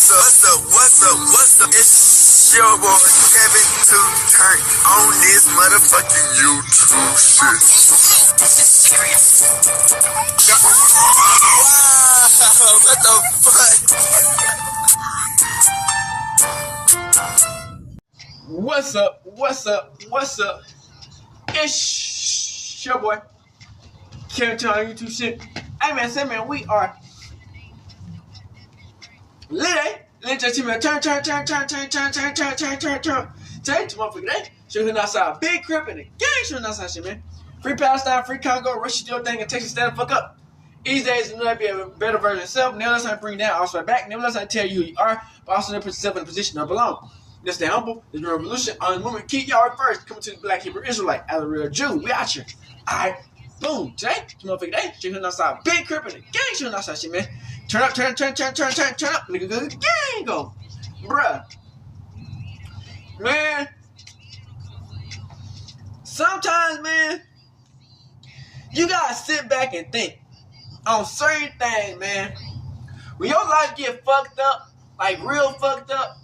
What's up? It's your boy Kevin to turn on this motherfucking YouTube shit. Wow, what the fuck? What's up? It's your boy Kevin to turn on YouTube shit. Hey man, say man, we are lit. Let's just turn. Today, motherfucker, today, shooting outside, big crip in the gang, shooting outside shit, man. Free Palestine, free Congo, Russia, do your thing, and Texas, stand the fuck up. These days, you know, be a better version of yourself. Never let somebody bring you down, also back. Never let somebody tell you who you are, but also never put yourself in a position to belong. Just stay humble. There's no revolution on the movement. Keep y'all first. Coming to the Black Hebrew Israelite as a real Jew. We out here. Alright, boom. Today, motherfucker, today, shooting outside, big crip in the gang, shooting outside shit, man. Turn up. Nigga, good gang go. Bruh. Man. Sometimes, man, you gotta sit back and think on certain things, man. When your life get fucked up, like real fucked up,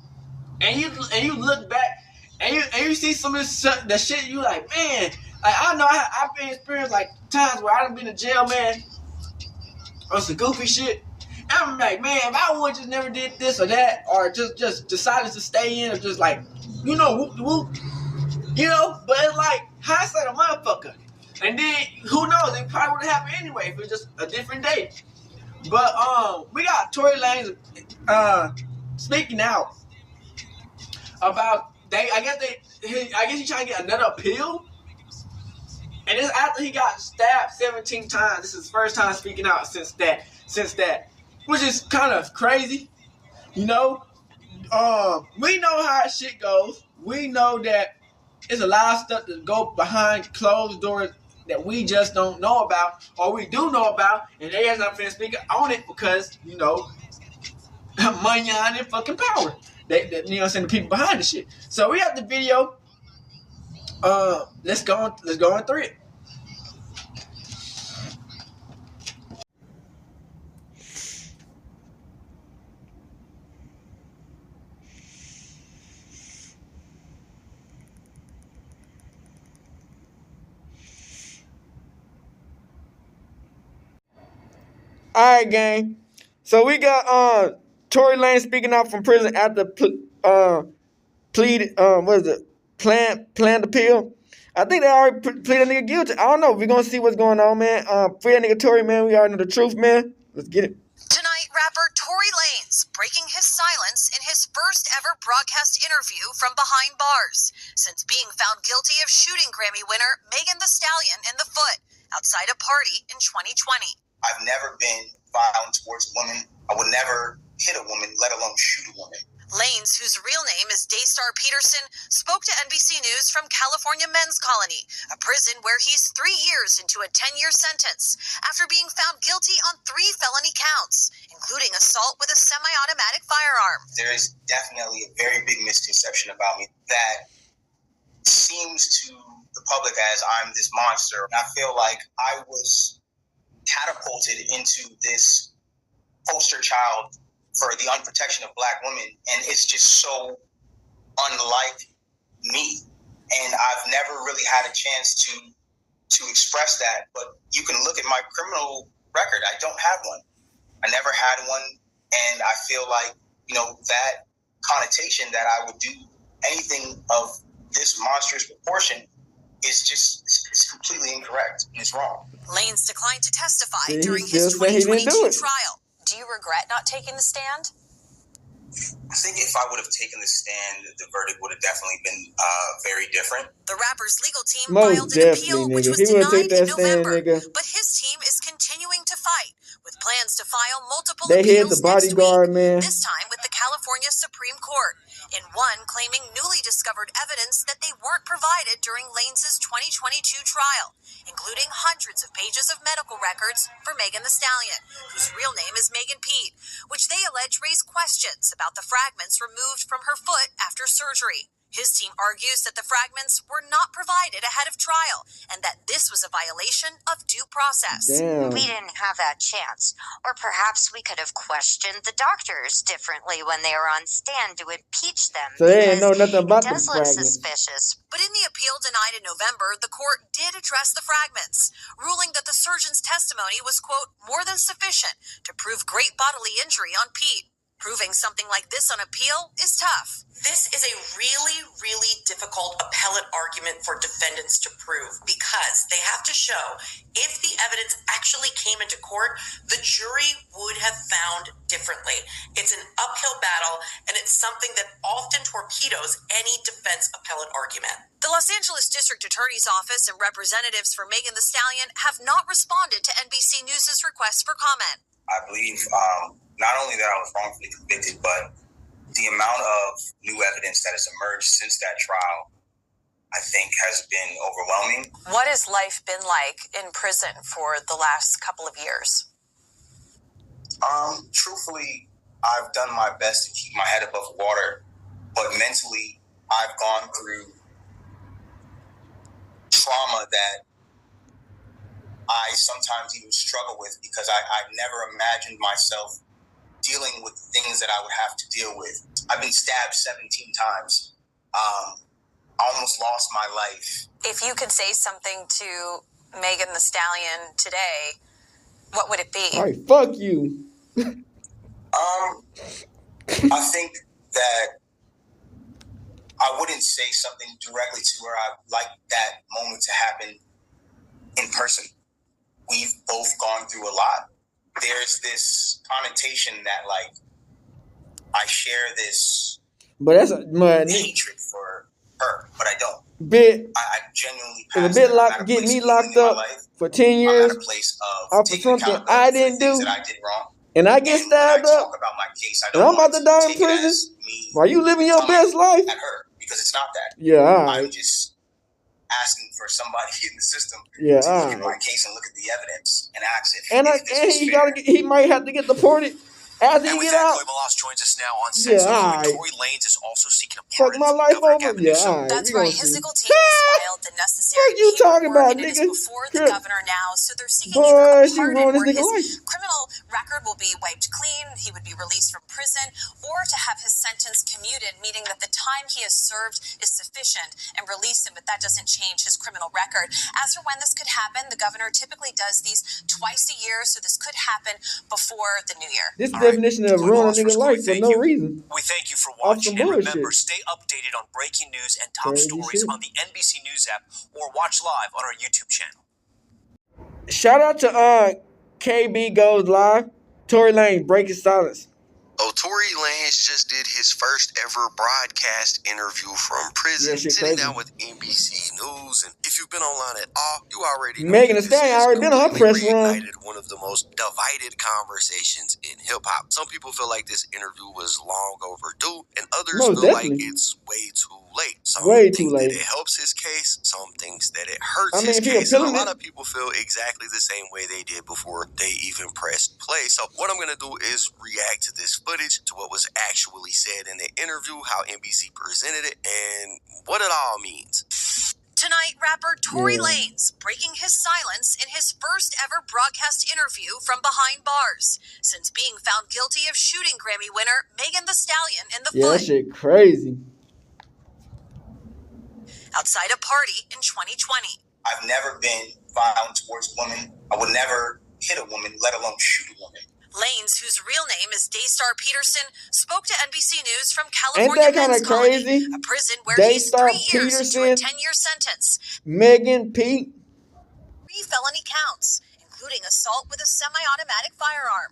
and you look back and you see some of the shit, you like, man, like I know I've been experienced like times where I done been in jail, man, on some goofy shit. I'm like, man, if I would just never did this or that, or just decided to stay in, or just like, you know, whoop, you know. But it's like hindsight a motherfucker. And then who knows? It probably would have happened anyway if it was just a different day. But we got Tory Lanze speaking out about I guess he's trying to get another appeal. And it's after he got stabbed 17 times. This is his first time speaking out since that. Which is kind of crazy, you know. We know how shit goes. We know that there's a lot of stuff that go behind closed doors that we just don't know about, or we do know about, and they has not finna speak on it because, you know, money and fucking power. They you know what I'm saying, the people behind the shit. So we have the video. Let's go on through it. Alright, gang. So we got Tory Lanze speaking out from prison after planned appeal. I think they already pleaded a nigga guilty. I don't know. We're gonna see what's going on, man. Free that nigga Tory, man. We already know the truth, man. Let's get it. Tonight, rapper Tory Lanze breaking his silence in his first ever broadcast interview from behind bars since being found guilty of shooting Grammy winner Megan Thee Stallion in the foot outside a party in 2020. I've never been violent towards a woman. I would never hit a woman, let alone shoot a woman. Lanze, whose real name is Daystar Peterson, spoke to NBC News from California Men's Colony, a prison where he's 3 years into a 10-year sentence after being found guilty on 3 felony counts, including assault with a semi-automatic firearm. There is definitely a very big misconception about me that seems to the public as I'm this monster. And I feel like I was catapulted into this poster child for the unprotection of black women, and it's just so unlike me. And I've never really had a chance to express that. But you can look at my criminal record. I don't have one. I never had one, and I feel like, you know, that connotation that I would do anything of this monstrous proportion is completely incorrect, and it's wrong. Lanze declined to testify during his 2022 trial. Do you regret not taking the stand? I think if I would have taken the stand, the verdict would have definitely been very different. The rapper's legal team filed an appeal, which was denied in November. But his team is continuing to fight, with plans to file multiple appeals next week, this time with the California Supreme Court, in one claiming newly discovered evidence that they weren't provided during Lanze's 2022 trial, including hundreds of pages of medical records for Megan Thee Stallion, whose real name is Megan Pete, which they allege raise questions about the fragments removed from her foot after surgery. His team argues that the fragments were not provided ahead of trial and that this was a violation of due process. Damn. We didn't have that chance. Or perhaps we could have questioned the doctors differently when they were on stand to impeach them. So they ain't know nothing about it the does look fragments. suspicious. But in the appeal denied in November, the court did address the fragments, ruling that the surgeon's testimony was, quote, more than sufficient to prove great bodily injury on Pete. Proving something like this on appeal is tough. This is a really, really difficult appellate argument for defendants to prove because they have to show if the evidence actually came into court, the jury would have found differently. It's an uphill battle, and it's something that often torpedoes any defense appellate argument. The Los Angeles District Attorney's Office and representatives for Megan Thee Stallion have not responded to NBC News' request for comment. I believe not only that I was wrongfully convicted, but the amount of new evidence that has emerged since that trial, I think, has been overwhelming. What has life been like in prison for the last couple of years? Truthfully, I've done my best to keep my head above water, but mentally, I've gone through trauma that I sometimes even struggle with because I never imagined myself dealing with the things that I would have to deal with. I've been stabbed 17 times. I almost lost my life. If you could say something to Megan Thee Stallion today, what would it be? All right, fuck you. I think that I wouldn't say something directly to her. I'd like that moment to happen in person. We've both gone through a lot. There's this connotation that, like, I share this hatred for her, but I don't. I genuinely a bit locked, get me locked up for 10 years I'm at a place off of something I didn't do, that I did wrong. And I get stabbed up, about my case, and I'm about to die in prison while you living your best life. At her, because it's not that. Yeah, all right. I'm just asking for somebody in the system to Yeah, look at my case and look at the evidence and ask if And this he is fair. he might have to get deported after he And with get that, out. Koibalos joins us now on Yeah, Sentinel. all right. Tory Lanze is also seeking a Fuck pardon my from life Governor over? Gavin Yeah, Newsom. all right. That's We right. gonna His see. legal team has filed the necessary What you talking paperwork, about, and it is nigga? before the Crip. governor now. So they're seeking Boy, either a she pardon ruined this where nigga his life. criminal record will be wiped clean, he would be released from prison, or to have his sentence commuted, meaning that the time he has served is sufficient, and release him, but that doesn't change his criminal record. As for when this could happen, the governor typically does these twice a year, so this could happen before the new year. This definition of ruining a nigga life for no reason. We thank you for Off some watching, and remember, bullshit. stay updated on breaking news and top Crazy stories shit. on the NBC News app or watch live on our YouTube channel. Shout out to KB Goes Live. Tory Lanez, break his silence. Oh, Tory Lanze just did his first ever broadcast interview from prison, Yeah, shit sitting crazy. down with NBC News. And if you've been online at all, you already know Megan Thee this Stallion has already been on her completely press run. reignited one of the most divided conversations in hip-hop. Some people feel like this interview was long overdue, and others Most feel like definitely. it's way too late. Some Way think too late. that it helps his case, some thinks that it hurts I mean, his if he case, and a appealing lot it- of people feel exactly the same way they did before they even pressed play. So what I'm going to do is react to this footage, to what was actually said in the interview, how NBC presented it, and what it all means. Tonight, rapper Tory Yeah. Lanez breaking his silence in his first ever broadcast interview from behind bars since being found guilty of shooting Grammy winner Megan Thee Stallion in the Yeah, that foot shit crazy. outside a party in 2020. I've never been violent towards women. I would never hit a woman, let alone shoot a woman. Lanez, whose real name is Daystar Peterson, spoke to NBC News from Ain't California that kind Men's of Colony, crazy? a prison where he's Daystar 3 years into a Peterson, 10-year sentence. Megan, Pete. 3 felony counts, including assault with a semi-automatic firearm.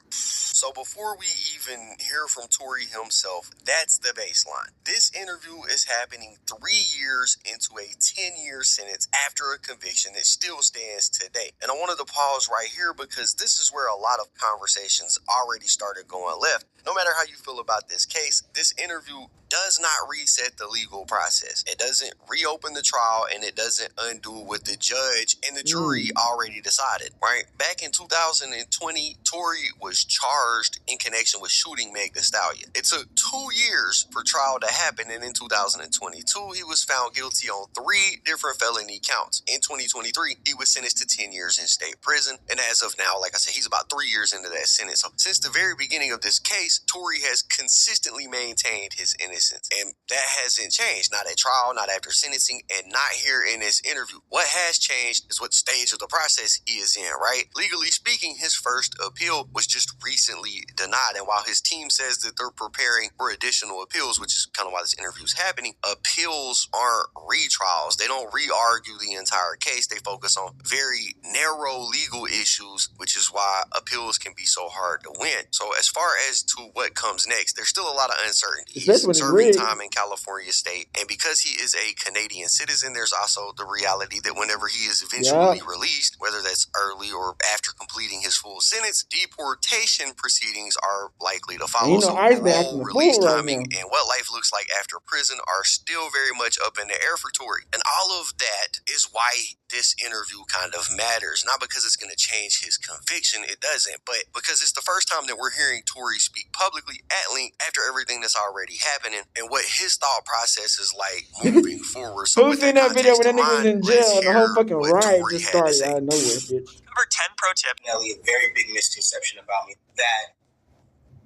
So before we even hear from Tory himself, that's the baseline. This interview is happening 3 years into a 10-year sentence after a conviction that still stands today. And I wanted to pause right here because this is where a lot of conversations already started going left. No matter how you feel about this case, this interview does not reset the legal process. It doesn't reopen the trial, and it doesn't undo what the judge and the jury already decided, right? Back in 2020, Tory was charged charged in connection with shooting Meg Thee Stallion. It took 2 years for trial to happen, and in 2022, he was found guilty on 3 different felony counts. In 2023, he was sentenced to 10 years in state prison, and as of now, like I said, he's about 3 years into that sentence. So since the very beginning of this case, Tory has consistently maintained his innocence, and that hasn't changed. Not at trial, not after sentencing, and not here in this interview. What has changed is what stage of the process he is in, right? Legally speaking, his first appeal was just recently denied, and while his team says that they're preparing for additional appeals, which is kind of why this interview is happening, appeals aren't retrials. They don't re-argue the entire case. They focus on very narrow legal issues, which is why appeals can be so hard to win. So as far as to what comes next, there's still a lot of uncertainty. He's serving time in California state, and because he is a Canadian citizen, there's also the reality that whenever he is eventually released, whether that's early or after completing his full sentence, deportation proceedings are likely to follow. So role, release timing, and what life looks like after prison are still very much up in the air for Tory. And all of that is why this interview kind of matters. Not because it's going to change his conviction, it doesn't, but because it's the first time that we're hearing Tory speak publicly at length after everything that's already happening and what his thought process is like moving forward. So who's seen that video when that nigga was in jail and the whole fucking riot just started out of nowhere, bitch? Number 10 pro tip. Nelly, a very big misconception about me that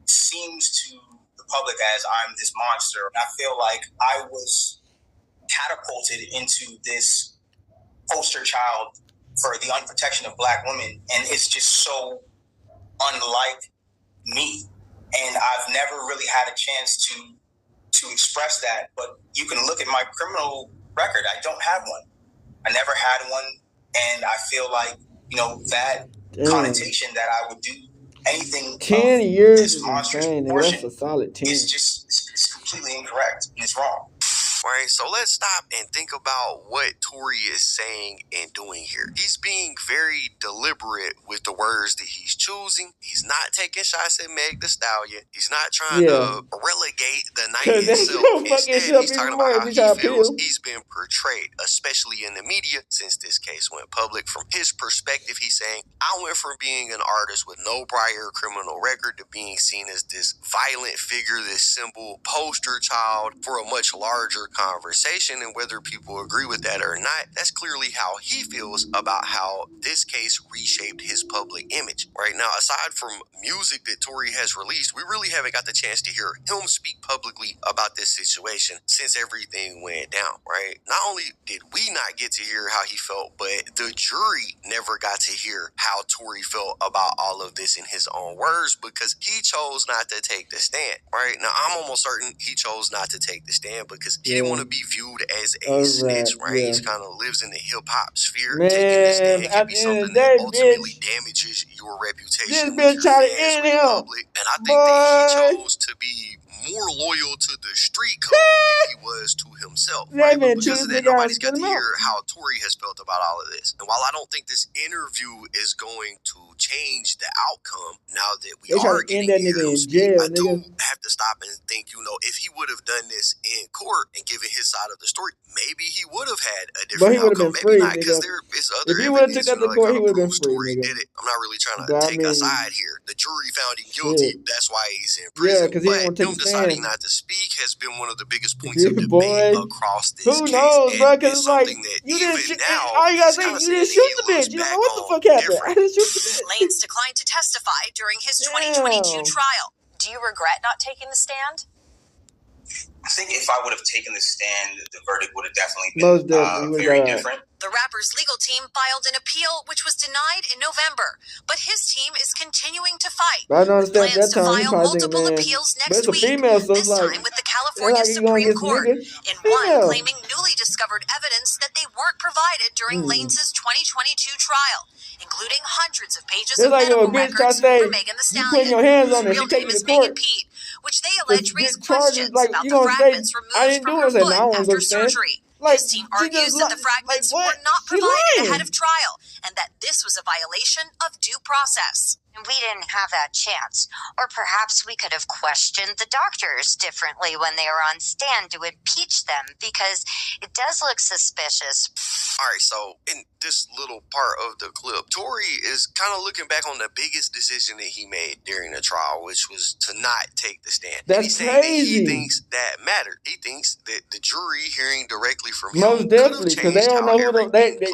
seems to the public as I'm this monster. And I feel like I was catapulted into this poster child for the unprotection of Black women, and it's just so unlike me. And I've never really had a chance to express that. But you can look at my criminal record. I don't have one. I never had one, and I feel like, you know, that connotation that I would do anything 10 years is insane, and that's a solid 10. It's completely incorrect, and it's wrong. Right, so let's stop and think about what Tory is saying and doing here. He's being very deliberate with the words that he's choosing. He's not taking shots at Meg Thee Stallion. He's not trying to relegate the night itself. Instead, he's talking about how he feels he's been portrayed, especially in the media, since this case went public. From his perspective, he's saying, I went from being an artist with no prior criminal record to being seen as this violent figure, this symbol, poster child for a much larger conversation, and whether people agree with that or not, that's clearly how he feels about how this case reshaped his public image. Right now, aside from music that Tory has released, we really haven't got the chance to hear him speak publicly about this situation since everything went down, right? Not only did we not get to hear how he felt, but the jury never got to hear how Tory felt about all of this in his own words because he chose not to take the stand, right? Now, I'm almost certain he chose not to take the stand because he didn't want to be viewed as a snitch, right? He kind of lives in the hip-hop sphere. Taking this stand can be something that ultimately damages your reputation with your fans, with the public. And I think that he chose to be more loyal to the street code than he was to himself, right? But because of that, nobody's got to hear how Tory has felt about all of this. And while I don't think this interview is going to change the outcome now that we are getting to hear him speak, I do have to stop and think, you know, if he would have done this in court and given his side of the story, maybe he would have had a different outcome. Maybe not, because there is other evidence, you know, like how prove Tory did it. I'm not really trying to take a side here. The jury found him guilty. That's why he's in prison. But him deciding not to speak has been one of the biggest points of debate across this case. And it's something that even now, all you gotta say, you didn't shoot the bitch. You don't know what the fuck happened. I didn't shoot the bitch. Lanze declined to testify during his 2022 trial. Do you regret not taking the stand? I think if I would have taken the stand, the verdict would have definitely been very different. The rapper's legal team filed an appeal, which was denied in November. But his team is continuing to fight. I don't understand Plans that time. to file multiple appeals next week. This time with the California Supreme Court. In one claiming newly discovered evidence that they weren't provided during Lanze's 2022 trial, including hundreds of pages of medical records from Megan Thee Stallion. His real name is Megan Pete, which they allege raised questions about the fragments removed from her foot after surgery. His team argues that the fragments were not provided ahead of trial and that this was a violation of due process. We didn't have that chance. Or perhaps we could have questioned the doctors differently when they were on stand to impeach them, because it does look suspicious. Alright, so in this little part of the clip, Tory is kind of looking back on the biggest decision that he made during the trial, which was to not take the stand. That's and he's saying crazy. that he thinks that mattered. He thinks that the jury hearing directly from him Most definitely, because they don't know who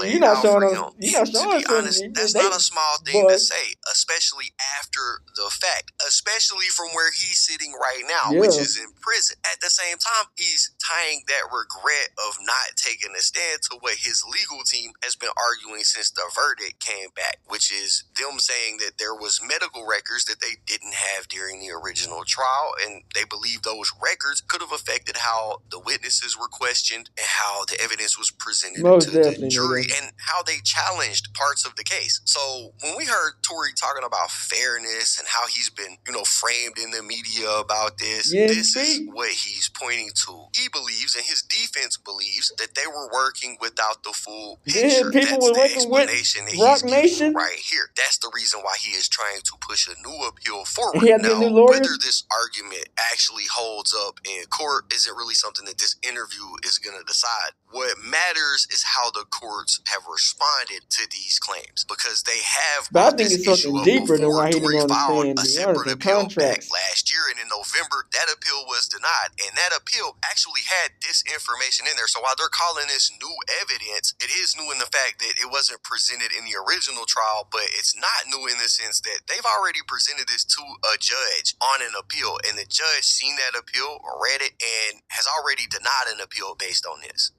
you're not showing us. You're not showing us. To be honest, that's not a small thing to say, especially after the fact, especially from where he's sitting right now, which is in prison. At the same time, he's tying that regret of not taking a stand to what his legal team has been arguing since the verdict came back, which is them saying that there was medical records that they didn't have during the original trial, and they believe those records could have affected how the witnesses were questioned and how the evidence was presented to the jury and how they challenged parts of the case. So when we heard Tory talking about fairness and how he's been, framed in the media about this, this is what he's pointing to. He believes, and his defense believes, that they were working without the full picture. People That's were the working with explanation that Rock he's Nation right here. That's the reason why he is trying to push a new appeal forward. He had now, new lawyer. Whether this argument actually holds up in court isn't really something that this interview is going to decide. What matters is how the courts have responded to these claims, because they have But I think it's something deeper than why he didn't filed understand a separate the appeal back contracts. last year, and in November that appeal was denied, and that appeal actually had this information in there. So while they're calling this new evidence, it is new in the fact that it wasn't presented in the original trial, but it's not new in the sense that they've already presented this to a judge on an appeal, and the judge seen that appeal, read it, and has already denied an appeal based on this.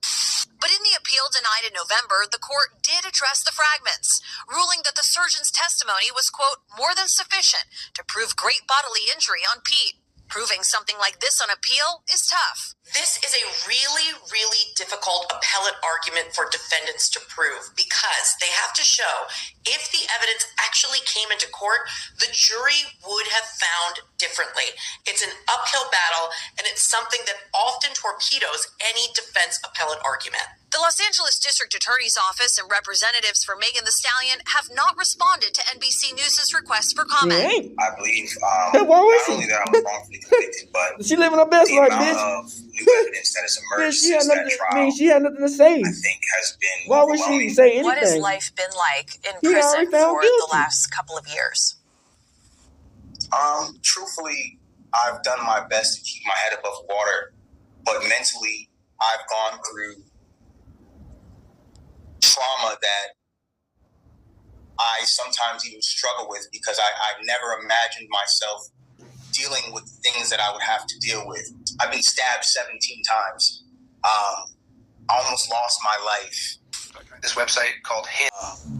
But in the appeal denied in November, the court did address the fragments, ruling that the surgeon's testimony was, quote, more than sufficient to prove great bodily injury on Pete. Proving something like this on appeal is tough. This is a really, really difficult appellate argument for defendants to prove, because they have to show if the evidence actually came into court, the jury would have found differently. It's an uphill battle, and it's something that often torpedoes any defense appellate argument. The Los Angeles District Attorney's Office and representatives for Megan Thee Stallion have not responded to NBC News' request for comment. I believe Why was not only that I was wrongfully convicted, but she living her best the life, amount bitch. of new evidence that has emerged since that trial, she had nothing to say. I think has been Why would she say anything? What has life been like in prison for the last couple of years? Truthfully, I've done my best to keep my head above water, but mentally, I've gone through trauma that I sometimes even struggle with, because I never imagined myself dealing with things that I would have to deal with. I've been stabbed 17 times. I almost lost my life. This website called Him.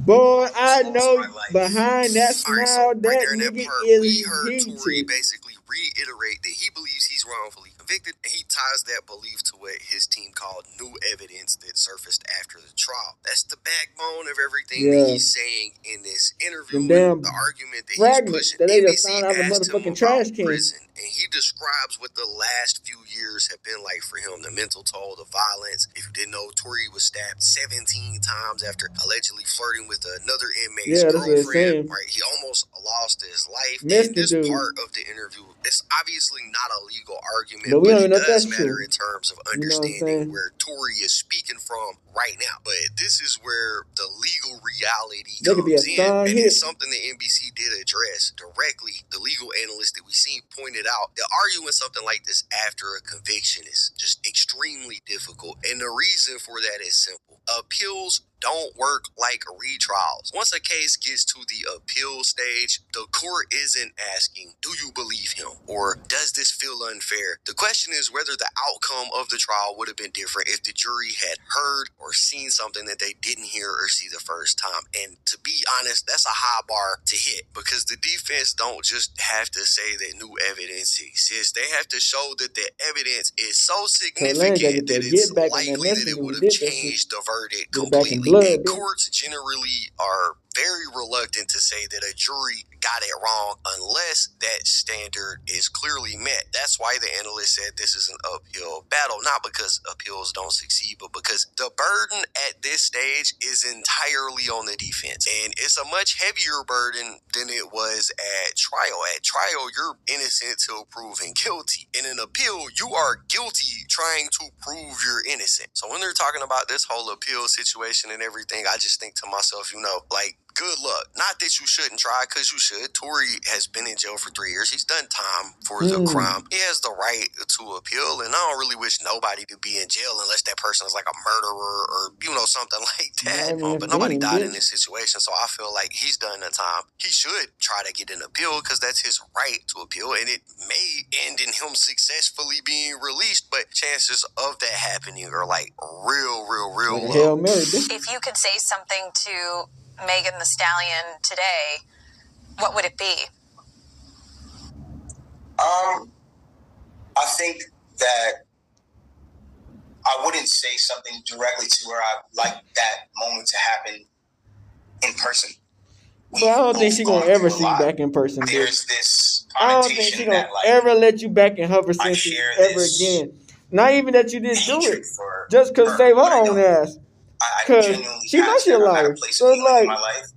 Boy, I know behind that smile, that right nigga we heard is Tory heated. basically reiterate that he believes he's wrongfully convicted, and he ties that belief to what his team called new evidence that surfaced after the trial. That's the backbone of everything that he's saying in this interview. The argument that he's pushing. That they just NBC found out the asked him motherfucking trash about can. prison, and he describes what the last few years have been like for him. The mental toll, the violence. If you didn't know, Tory was stabbed 17 times after allegedly flirting with another inmate's girlfriend. Right? He almost lost his life. And this part of the interview, it's obviously not a legal argument, but it does matter in terms of understanding where Tory is speaking from right now. But this is where the legal reality comes in, and it's something that NBC did address directly. The legal analyst that we seen pointed out that arguing something like this after a conviction is just extremely difficult, and the reason for that is simple. Appeals don't work like retrials. Once a case gets to the appeal stage, the court isn't asking, do you believe him? Or does this feel unfair? The question is whether the outcome of the trial would have been different if the jury had heard or seen something that they didn't hear or see the first time. And to be honest, that's a high bar to hit, because the defense don't just have to say that new evidence exists. They have to show that the evidence is so significant that it's likely that it would have changed the verdict completely. And courts generally are very reluctant to say that a jury got it wrong unless that standard is clearly met. That's why the analyst said this is an uphill battle, not because appeals don't succeed, but because the burden at this stage is entirely on the defense. And it's a much heavier burden than it was at trial. At trial, you're innocent till proven guilty. In an appeal, you are guilty trying to prove you're innocent. So when they're talking about this whole appeal situation and everything, I just think to myself, like, good luck. Not that you shouldn't try, because you should. Tory has been in jail for 3 years. He's done time for the crime. He has the right to appeal, and I don't really wish nobody to be in jail unless that person is like a murderer or, something like that. But nobody died in this situation, so I feel like he's done the time. He should try to get an appeal, because that's his right to appeal, and it may end in him successfully being released, but chances of that happening are like real low. If you could say something to Megan Thee Stallion today, what would it be? I think that I wouldn't say something directly to her. I'd like that moment to happen in person. But I don't think she's gonna ever see you back in person. There's this I don't think she's gonna ever let you back in her senses ever again. Not even that you didn't do it, just because save her own ass. Because she knows she's a liar. So it's like,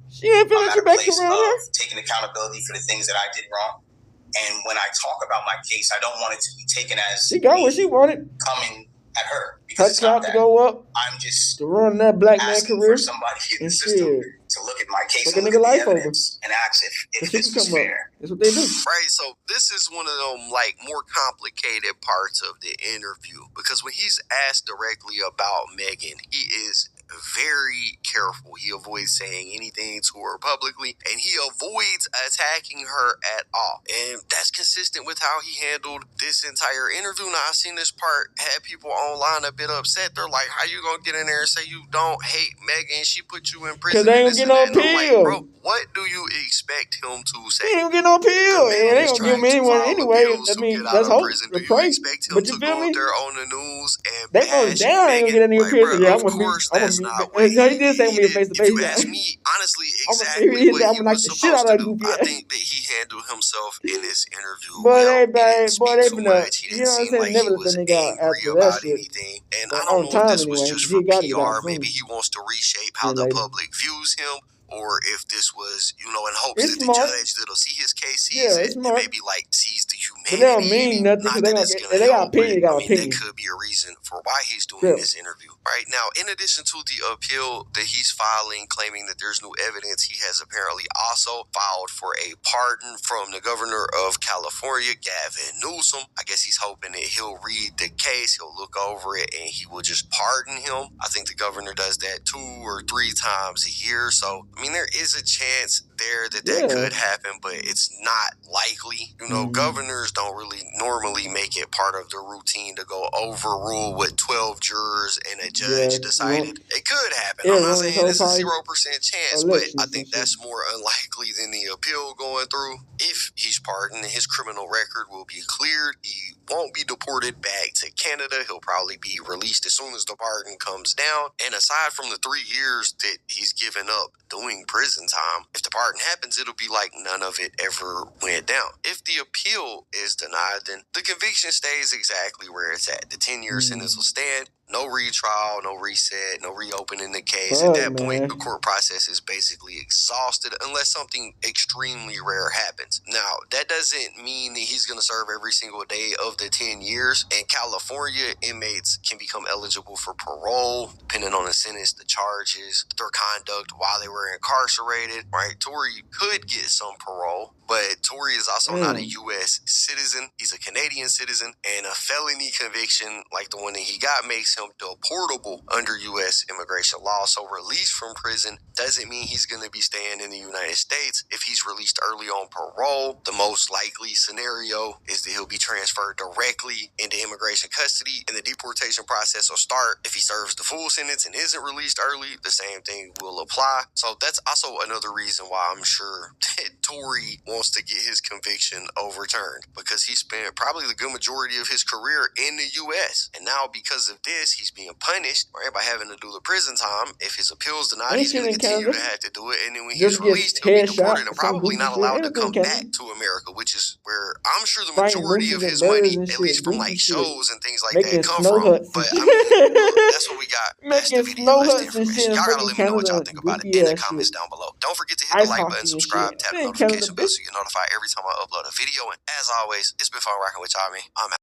she ain't feeling you back around her. Taking accountability for the things that I did wrong. And when I talk about my case, I don't want it to be taken as she got what she wanted. Coming at her. Her clout to go up. I'm just to run that black man career. For somebody in the system to look at my case and look at the evidence and ask if this is fair. That's what they do. Right, so this is one of them like more complicated parts of the interview, because when he's asked directly about Megan, he is very careful. He avoids saying anything to her publicly, and he avoids attacking her at all. And that's consistent with how he handled this entire interview. Now, I seen this part had people online a bit upset. They're like, how you gonna get in there and say you don't hate Megan? She put you in prison. Because they don't get no appeal. Like, bro, what do you expect him to say? They don't get no appeal. And they don't give him anyone anyway. I mean, that's hope. Do you expect him to go there on the news and they most down ain't gonna get any appeal. Yeah, of course, that's not what he did say me face to face. If you ask me, honestly, exactly what he was supposed to do. I think that he handled himself in this interview well. Boy, they too much. He didn't seem like he was angry about anything. And I don't know if this was just for PR. Maybe he wants to reshape how the public views him. Or if this was, in hopes that the judge that'll see his case sees it and maybe sees the humanity. But they don't mean nothing because they got opinion. That could be a reason for why he's doing this interview. Right now, in addition to the appeal that he's filing, claiming that there's new evidence, he has apparently also filed for a pardon from the governor of California, Gavin Newsom. I guess he's hoping that he'll read the case, he'll look over it, and he will just pardon him. I think the governor does that 2 or 3 times a year. So, there is a chance there that could happen, but it's not likely. Governors don't really normally make it part of the routine to go overrule what 12 jurors and a judge decided. It could happen. I'm not saying it's a 0% chance, but I think that's more unlikely than the appeal going through. If he's pardoned, his criminal record will be cleared. He won't be deported back to Canada. He'll probably be released as soon as the pardon comes down. And aside from the 3 years that he's given up doing prison time, if the pardon happens, it'll be like none of it ever went down. If the appeal is denied, then the conviction stays exactly where it's at. The 10-year sentence will stand. No retrial, no reset, no reopening the case. At that point, the court process is basically exhausted unless something extremely rare happens. Now, that doesn't mean that he's going to serve every single day of the 10 years. In California, inmates can become eligible for parole, depending on the sentence, the charges, their conduct while they were incarcerated, right? Tory could get some parole, but Tory is also not a U.S. citizen. He's a Canadian citizen, and a felony conviction like the one that he got makes him deportable under U.S. immigration law. So release from prison doesn't mean he's going to be staying in the United States. If he's released early on parole, the most likely scenario is that he'll be transferred directly into immigration custody, and the deportation process will start. If he serves the full sentence and isn't released early, the same thing will apply. So that's also another reason why I'm sure that Tory won't wants to get his conviction overturned because he spent probably the good majority of his career in the U.S. And now because of this, he's being punished, right, by having to do the prison time. If his appeal's denied, he's going to continue to have to do it. And then when he's released, he'll be deported and probably not allowed to come back to America, which is where I'm sure the majority of his money, at least from like shows and things like that, come from. But I mean, that's what we got. That's the video. That's the information. Y'all gotta let me know what y'all think about it in the comments down below. Don't forget to hit the like button, subscribe, tap the notification bell so you get notified every time I upload a video. And as always, it's been fun rocking with y'all, man. I'm out.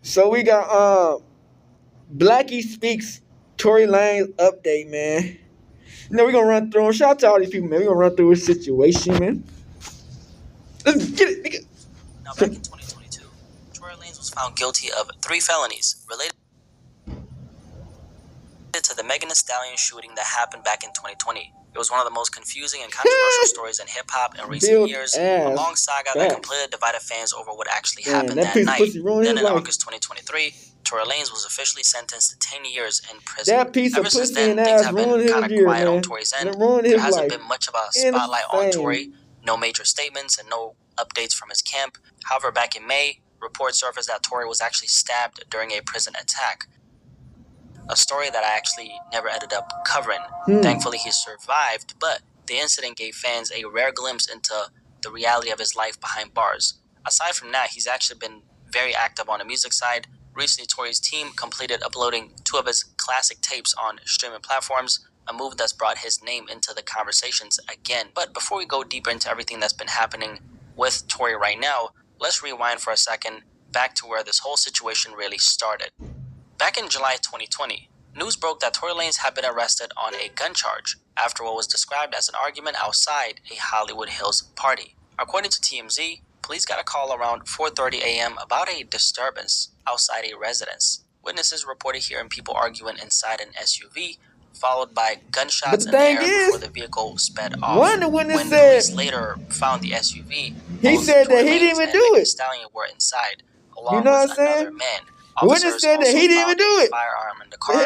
So we got Blackie Speaks Tory Lanze update, man. You know, we're gonna run through him. Shout out to all these people, man. We're gonna run through his situation, man. Let's get it, nigga. Now, back in 2022, Tory Lanze was found guilty of 3 felonies related to the Megan Thee Stallion shooting that happened back in 2020. It was one of the most confusing and controversial stories in hip-hop in recent years, a long saga that completely divided fans over what actually happened that night. Then in August 2023, Tory Lanze was officially sentenced to 10 years in prison. Ever since then, things have been kind of quiet on Tory's end. There hasn't been much of a spotlight on Tory, no major statements and no updates from his camp. However, back in May, reports surfaced that Tory was actually stabbed during a prison attack. A story that I actually never ended up covering. Thankfully, he survived, but the incident gave fans a rare glimpse into the reality of his life behind bars. Aside from that, he's actually been very active on the music side. Recently, Tory's team completed uploading 2 of his classic tapes on streaming platforms, a move that's brought his name into the conversations again. But before we go deeper into everything that's been happening with Tory right now, let's rewind for a second back to where this whole situation really started. Back in July 2020, news broke that Tory Lanze had been arrested on a gun charge after what was described as an argument outside a Hollywood Hills party. According to TMZ, police got a call around 4:30 a.m. about a disturbance outside a residence. Witnesses reported hearing people arguing inside an SUV, followed by gunshots in the air before the vehicle sped off. One of the witnesses when police later found the SUV, he said that he didn't even do it. Stallion were inside, along with another man. Witness said that he didn't even do it. Firearm in the car,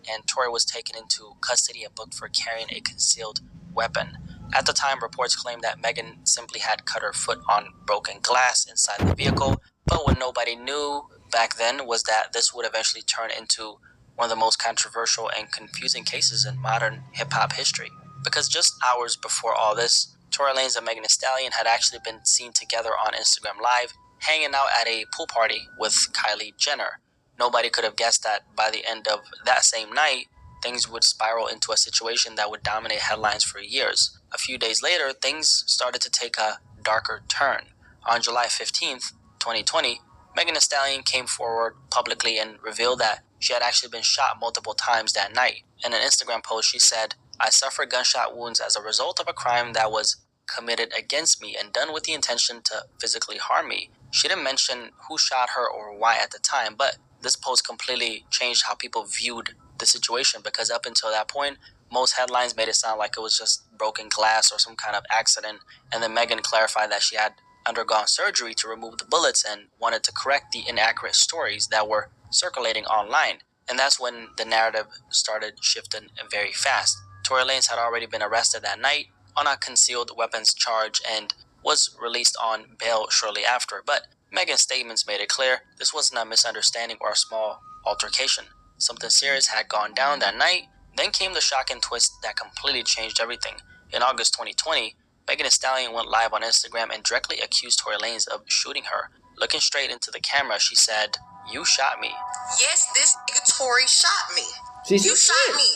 and Tory was taken into custody and booked for carrying a concealed weapon. At the time, reports claimed that Megan simply had cut her foot on broken glass inside the vehicle, but what nobody knew back then was that this would eventually turn into one of the most controversial and confusing cases in modern hip-hop history. Because just hours before all this, Tory Lanze and Megan Thee Stallion had actually been seen together on Instagram Live, hanging out at a pool party with Kylie Jenner. Nobody could have guessed that by the end of that same night, things would spiral into a situation that would dominate headlines for years. A few days later, things started to take a darker turn. On July 15th, 2020, Megan Thee Stallion came forward publicly and revealed that she had actually been shot multiple times that night. In an Instagram post, she said, "I suffered gunshot wounds as a result of a crime that was committed against me and done with the intention to physically harm me." She didn't mention who shot her or why at the time, but this post completely changed how people viewed the situation, because up until that point, most headlines made it sound like it was just broken glass or some kind of accident. And then Megan clarified that she had undergone surgery to remove the bullets and wanted to correct the inaccurate stories that were circulating online. And that's when the narrative started shifting very fast. Tory Lanze had already been arrested that night on a concealed weapons charge and was released on bail shortly after. But Megan's statements made it clear this wasn't a misunderstanding or a small altercation. Something serious had gone down that night. Then came the shocking twist that completely changed everything. In August 2020, Megan Thee Stallion went live on Instagram and directly accused Tory Lanze of shooting her. Looking straight into the camera, she said, "You shot me." Yes, this nigga Tory shot me. You shot me.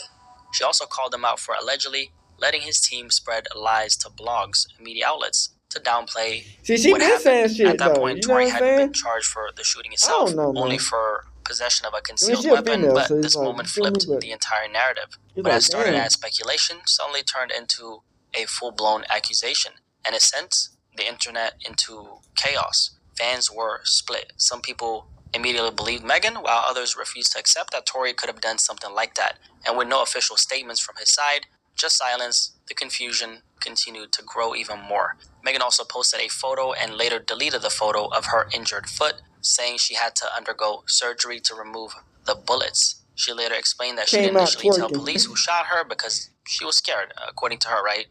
She also called him out for allegedly letting his team spread lies to blogs and media outlets to downplay what happened. At that point, Tory hadn't been charged for the shooting itself, only for possession of a concealed weapon, but this moment flipped the entire narrative. What had started as speculation suddenly turned into a full-blown accusation, and it sent the internet into chaos. Fans were split. Some people immediately believed Megan, while others refused to accept that Tory could have done something like that. And with no official statements from his side, just silence, the confusion continued to grow even more. Megan also posted a photo and later deleted the photo of her injured foot, saying she had to undergo surgery to remove the bullets. She later explained that she didn't initially tell police who shot her because she was scared, according to her, right?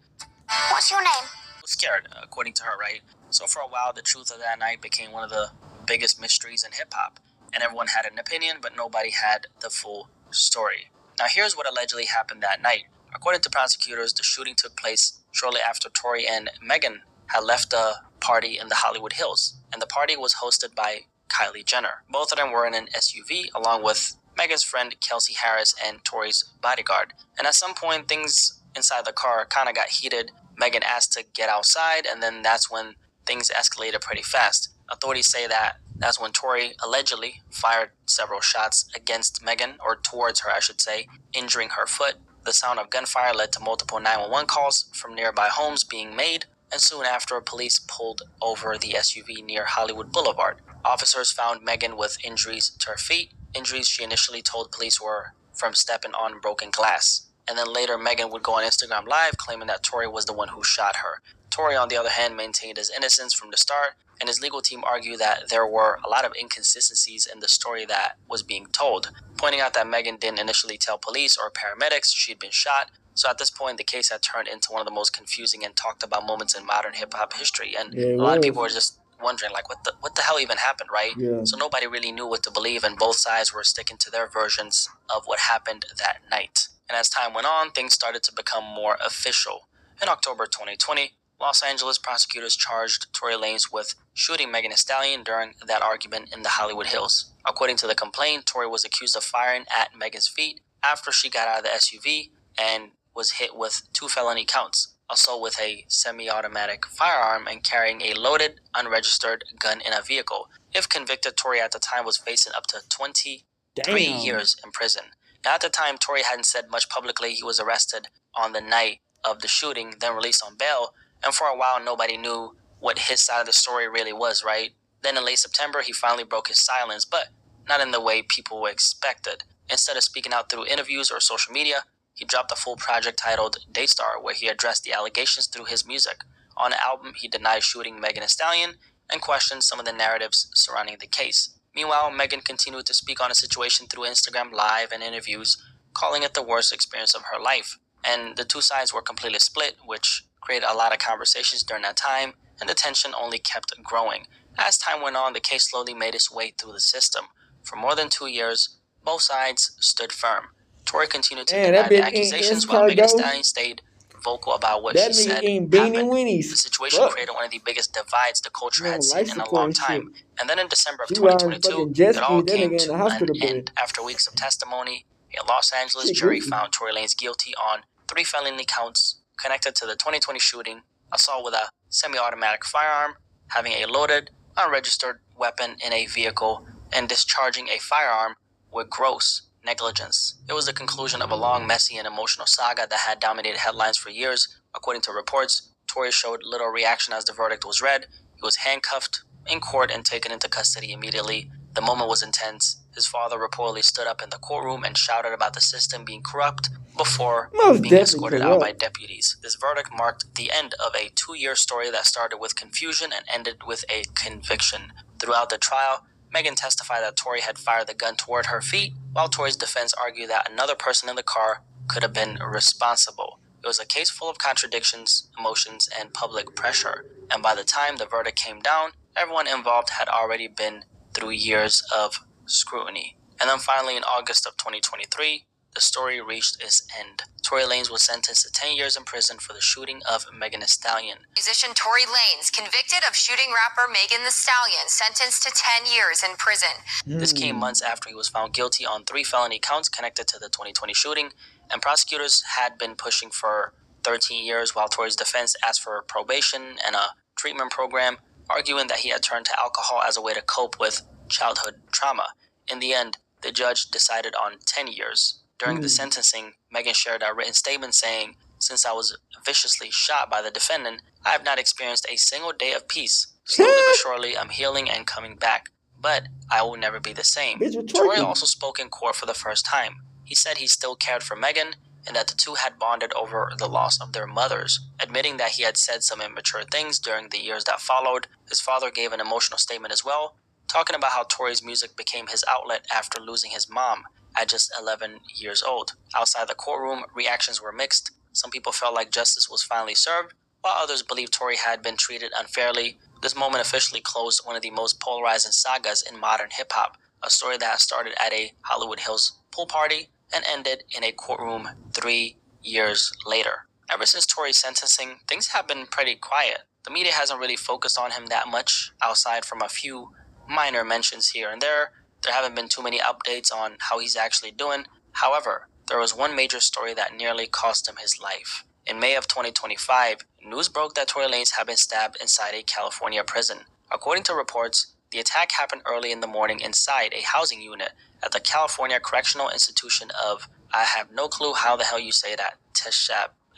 What's your name? Scared, according to her, right? So for a while, the truth of that night became one of the biggest mysteries in hip-hop, and everyone had an opinion, but nobody had the full story. Now here's what allegedly happened that night. According to prosecutors, the shooting took place shortly after Tory and Megan had left a party in the Hollywood Hills, and the party was hosted by Kylie Jenner. Both of them were in an SUV, along with Megan's friend Kelsey Harris and Tory's bodyguard. And at some point, things inside the car kind of got heated. Megan asked to get outside, and then that's when things escalated pretty fast. Authorities say that that's when Tory allegedly fired several shots against Megan, or towards her, I should say, injuring her foot. The sound of gunfire led to multiple 911 calls from nearby homes being made, and soon after, police pulled over the SUV near Hollywood Boulevard. Officers found Megan with injuries to her feet, injuries she initially told police were from stepping on broken glass. And then later, Megan would go on Instagram Live claiming that Tory was the one who shot her. Tory, on the other hand, maintained his innocence from the start, and his legal team argued that there were a lot of inconsistencies in the story that was being told, pointing out that Megan didn't initially tell police or paramedics she'd been shot. So at this point, the case had turned into one of the most confusing and talked about moments in modern hip-hop history, and a lot of people were just wondering, like, what the hell even happened, right? Yeah. So nobody really knew what to believe, and both sides were sticking to their versions of what happened that night. And as time went on, things started to become more official. In October 2020, Los Angeles prosecutors charged Tory Lanze with shooting Megan Thee Stallion during that argument in the Hollywood Hills. According to the complaint, Tory was accused of firing at Megan's feet after she got out of the SUV and was hit with 2 felony counts: assault with a semi-automatic firearm and carrying a loaded, unregistered gun in a vehicle. If convicted, Tory at the time was facing up to 23 years in prison. Now, at the time, Tory hadn't said much publicly. He was arrested on the night of the shooting, then released on bail, and for a while, nobody knew what his side of the story really was, right? Then in late September, he finally broke his silence, but not in the way people expected. Instead of speaking out through interviews or social media, he dropped a full project titled Daystar, where he addressed the allegations through his music. On the album, he denied shooting Megan Thee Stallion and questioned some of the narratives surrounding the case. Meanwhile, Megan continued to speak on the situation through Instagram Live and interviews, calling it the worst experience of her life. And the two sides were completely split, which created a lot of conversations during that time, and the tension only kept growing. As time went on, the case slowly made its way through the system. For more than 2 years, both sides stood firm. Tory continued to deny the accusations, while Megan Thee Stallion stayed vocal about what she said happened. The situation created one of the biggest divides the culture had seen in a long time. And then in December of 2022, it all came to an end. After weeks of testimony, a Los Angeles jury found Tory Lanze guilty on 3 felony counts connected to the 2020 shooting: assault with a semi-automatic firearm, having a loaded, unregistered weapon in a vehicle, and discharging a firearm with gross negligence. It was the conclusion of a long, messy, and emotional saga that had dominated headlines for years. According to reports, Tory showed little reaction as the verdict was read. He was handcuffed in court and taken into custody immediately. The moment was intense. His father reportedly stood up in the courtroom and shouted about the system being corrupt before being escorted out by deputies. This verdict marked the end of a 2-year story that started with confusion and ended with a conviction. Throughout the trial, Megan testified that Tory had fired the gun toward her feet, while Tory's defense argued that another person in the car could have been responsible. It was a case full of contradictions, emotions, and public pressure. And by the time the verdict came down, everyone involved had already been through years of scrutiny. And then finally, in August of 2023, the story reached its end. Tory Lanze was sentenced to 10 years in prison for the shooting of Megan Thee Stallion. Musician Tory Lanze, convicted of shooting rapper Megan Thee Stallion, sentenced to 10 years in prison. This came months after he was found guilty on 3 felony counts connected to the 2020 shooting, and prosecutors had been pushing for 13 years while Tory's defense asked for probation and a treatment program, arguing that he had turned to alcohol as a way to cope with childhood trauma. In the end, the judge decided on 10 years. During the sentencing, Megan shared a written statement saying, "Since I was viciously shot by the defendant, I have not experienced a single day of peace. Slowly but surely, I'm healing and coming back. But I will never be the same." Tory also spoke in court for the first time. He said he still cared for Megan and that the two had bonded over the loss of their mothers. Admitting that he had said some immature things during the years that followed, his father gave an emotional statement as well, talking about how Tory's music became his outlet after losing his mom at just 11 years old. Outside the courtroom, reactions were mixed. Some people felt like justice was finally served, while others believed Tory had been treated unfairly. This moment officially closed one of the most polarizing sagas in modern hip-hop, a story that started at a Hollywood Hills pool party and ended in a courtroom 3 years later. Ever since Tory's sentencing, things have been pretty quiet. The media hasn't really focused on him that much, outside from a few minor mentions here and there. There haven't been too many updates on how he's actually doing. However, there was one major story that nearly cost him his life. In May of 2025, news broke that Tory Lanze had been stabbed inside a California prison. According to reports, the attack happened early in the morning inside a housing unit at the California Correctional Institution of, I have no clue how the hell you say that,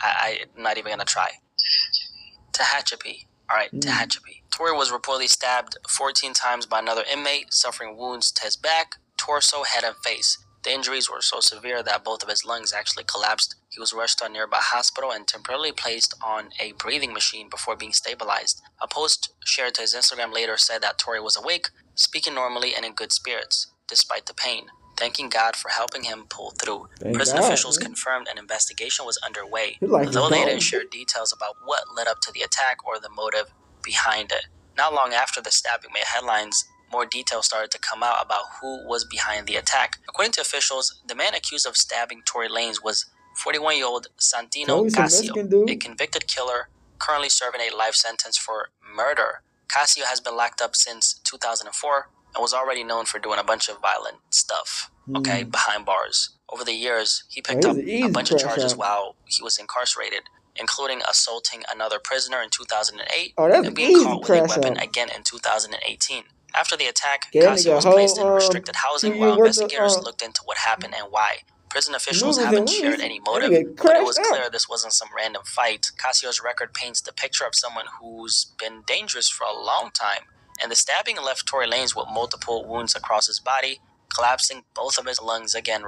I'm not even going to try. Tehachapi. Alright, Tehachapi. Tory was reportedly stabbed 14 times by another inmate, suffering wounds to his back, torso, head, and face. The injuries were so severe that both of his lungs actually collapsed. He was rushed to a nearby hospital and temporarily placed on a breathing machine before being stabilized. A post shared to his Instagram later said that Tory was awake, speaking normally and in good spirits, despite the pain, thanking God for helping him pull through. Prison officials confirmed an investigation was underway, though they didn't share details about what led up to the attack or the motive behind it. Not long after the stabbing made headlines, more details started to come out about who was behind the attack. According to officials, the man accused of stabbing Tory Lanze was 41-year-old Santino Casio, a convicted killer currently serving a life sentence for murder. Casio has been locked up since 2004 and was already known for doing a bunch of violent stuff, behind bars. Over the years, he picked up a bunch of charges while he was incarcerated, including assaulting another prisoner in 2008 and being caught with a weapon again in 2018. After the attack, Casio was placed in restricted housing while investigators looked into what happened and why. Prison officials haven't shared any motive, but it was clear this wasn't some random fight. Casio's record paints the picture of someone who's been dangerous for a long time, and the stabbing left Tory Lanze with multiple wounds across his body, collapsing both of his lungs again,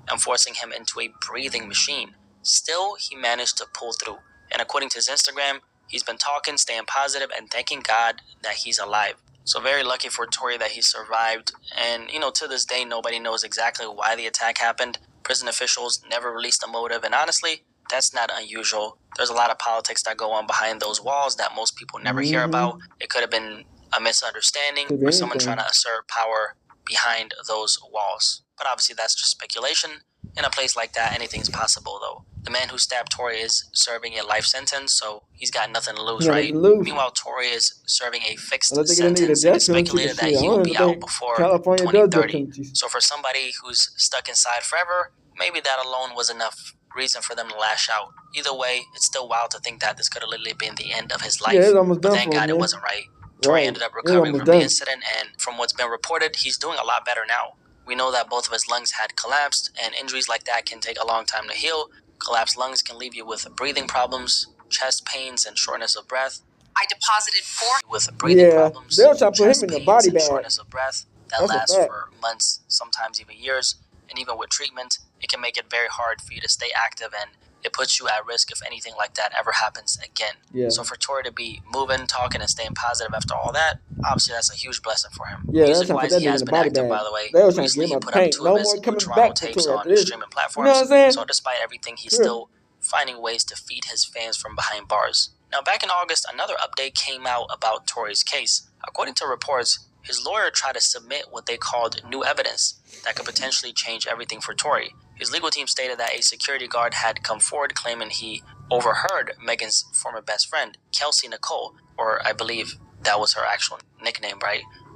and forcing him into a breathing machine. Still, he managed to pull through, and according to his Instagram, he's been talking, staying positive, and thanking God that he's alive. So very lucky for Tory that he survived, and to this day nobody knows exactly why the attack happened. Prison officials never released a motive, and honestly, that's not unusual. There's a lot of politics that go on behind those walls that most people never hear about. It could have been a misunderstanding or someone trying to assert power behind those walls. But obviously that's just speculation. In a place like that, anything's possible though. The man who stabbed Tory is serving a life sentence, so he's got nothing to lose, Meanwhile, Tory is serving a fixed sentence, and it's speculated that he will be out before 2030. So for somebody who's stuck inside forever, maybe that alone was enough reason for them to lash out. Either way, it's still wild to think that this could have literally been the end of his life. But thank God it wasn't, Tory ended up recovering from the incident, and from what's been reported, he's doing a lot better now. We know that both of his lungs had collapsed, and injuries like that can take a long time to heal. Collapsed lungs can leave you with breathing problems, chest pains, and shortness of breath. I deposited 4 with breathing problems, they'll try to put him in the body bag. Shortness of breath that lasts for months, sometimes even years. And even with treatment, it can make it very hard for you to stay active, and it puts you at risk if anything like that ever happens again. So for Tory to be moving, talking, and staying positive after all that, obviously that's a huge blessing for him. Music-wise, he has been active, by the way. Recently, he put up 2 of his Toronto tapes on streaming platforms. So despite everything, he's still finding ways to feed his fans from behind bars. Now, back in August, another update came out about Tory's case. According to reports, his lawyer tried to submit what they called new evidence that could potentially change everything for Tory. His legal team stated that a security guard had come forward claiming he overheard Megan's former best friend, Kelsey Nicole, or I believe that was her actual nickname,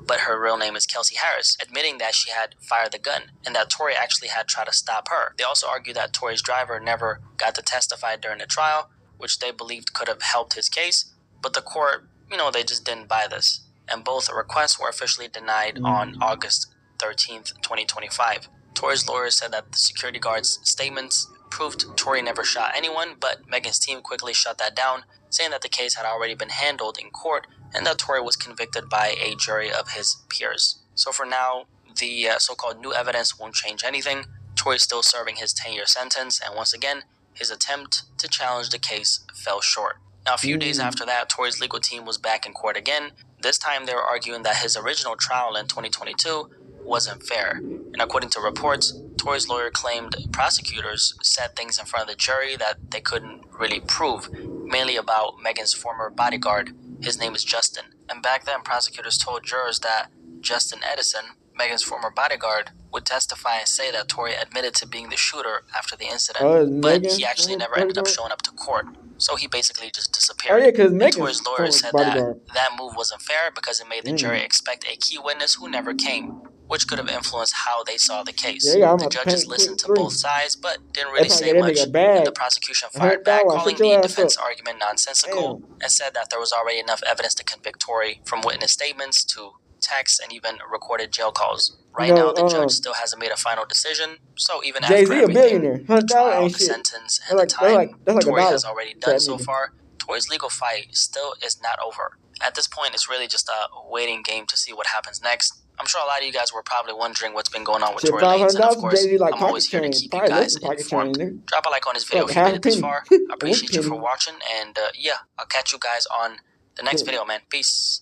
but her real name is Kelsey Harris, admitting that she had fired the gun and that Tory actually had tried to stop her. They also argued that Tory's driver never got to testify during the trial, which they believed could have helped his case, but the court, they just didn't buy this. And both requests were officially denied on August 13th, 2025. Tory's lawyers said that the security guard's statements proved Tory never shot anyone, but Megan's team quickly shut that down, saying that the case had already been handled in court and that Tory was convicted by a jury of his peers. So for now, the so-called new evidence won't change anything. Tory's still serving his 10-year sentence, and once again, his attempt to challenge the case fell short. Now, a few days after that, Tory's legal team was back in court again. This time, they were arguing that his original trial in 2022 wasn't fair. And according to reports, Tory's lawyer claimed prosecutors said things in front of the jury that they couldn't really prove, mainly about Megan's former bodyguard. His name is Justin. And back then, prosecutors told jurors that Justin Edison, Megan's former bodyguard, would testify and say that Tory admitted to being the shooter after the incident, but he actually never ended up showing up to court. So he basically just disappeared. Oh yeah, because and Tory's lawyers said bodyguard. that move wasn't fair because it made the jury expect a key witness who never came, which could have influenced how they saw the case. The judges listened to both sides, but didn't really say much, and the prosecution fired back, calling the defense argument nonsensical, and said that there was already enough evidence to convict Tory from witness statements to texts and even recorded jail calls. Right now, the judge still hasn't made a final decision, so even after everything, the trial, the sentence, and the time Tory has already done so far, Tory's legal fight still is not over. At this point, it's really just a waiting game to see what happens next. I'm sure a lot of you guys were probably wondering what's been going on with Tory Lanze, and of course, I'm always here to keep you guys informed. Drop a like on this video if you made it this far. I appreciate you for watching, and yeah, I'll catch you guys on the next video, man. Peace.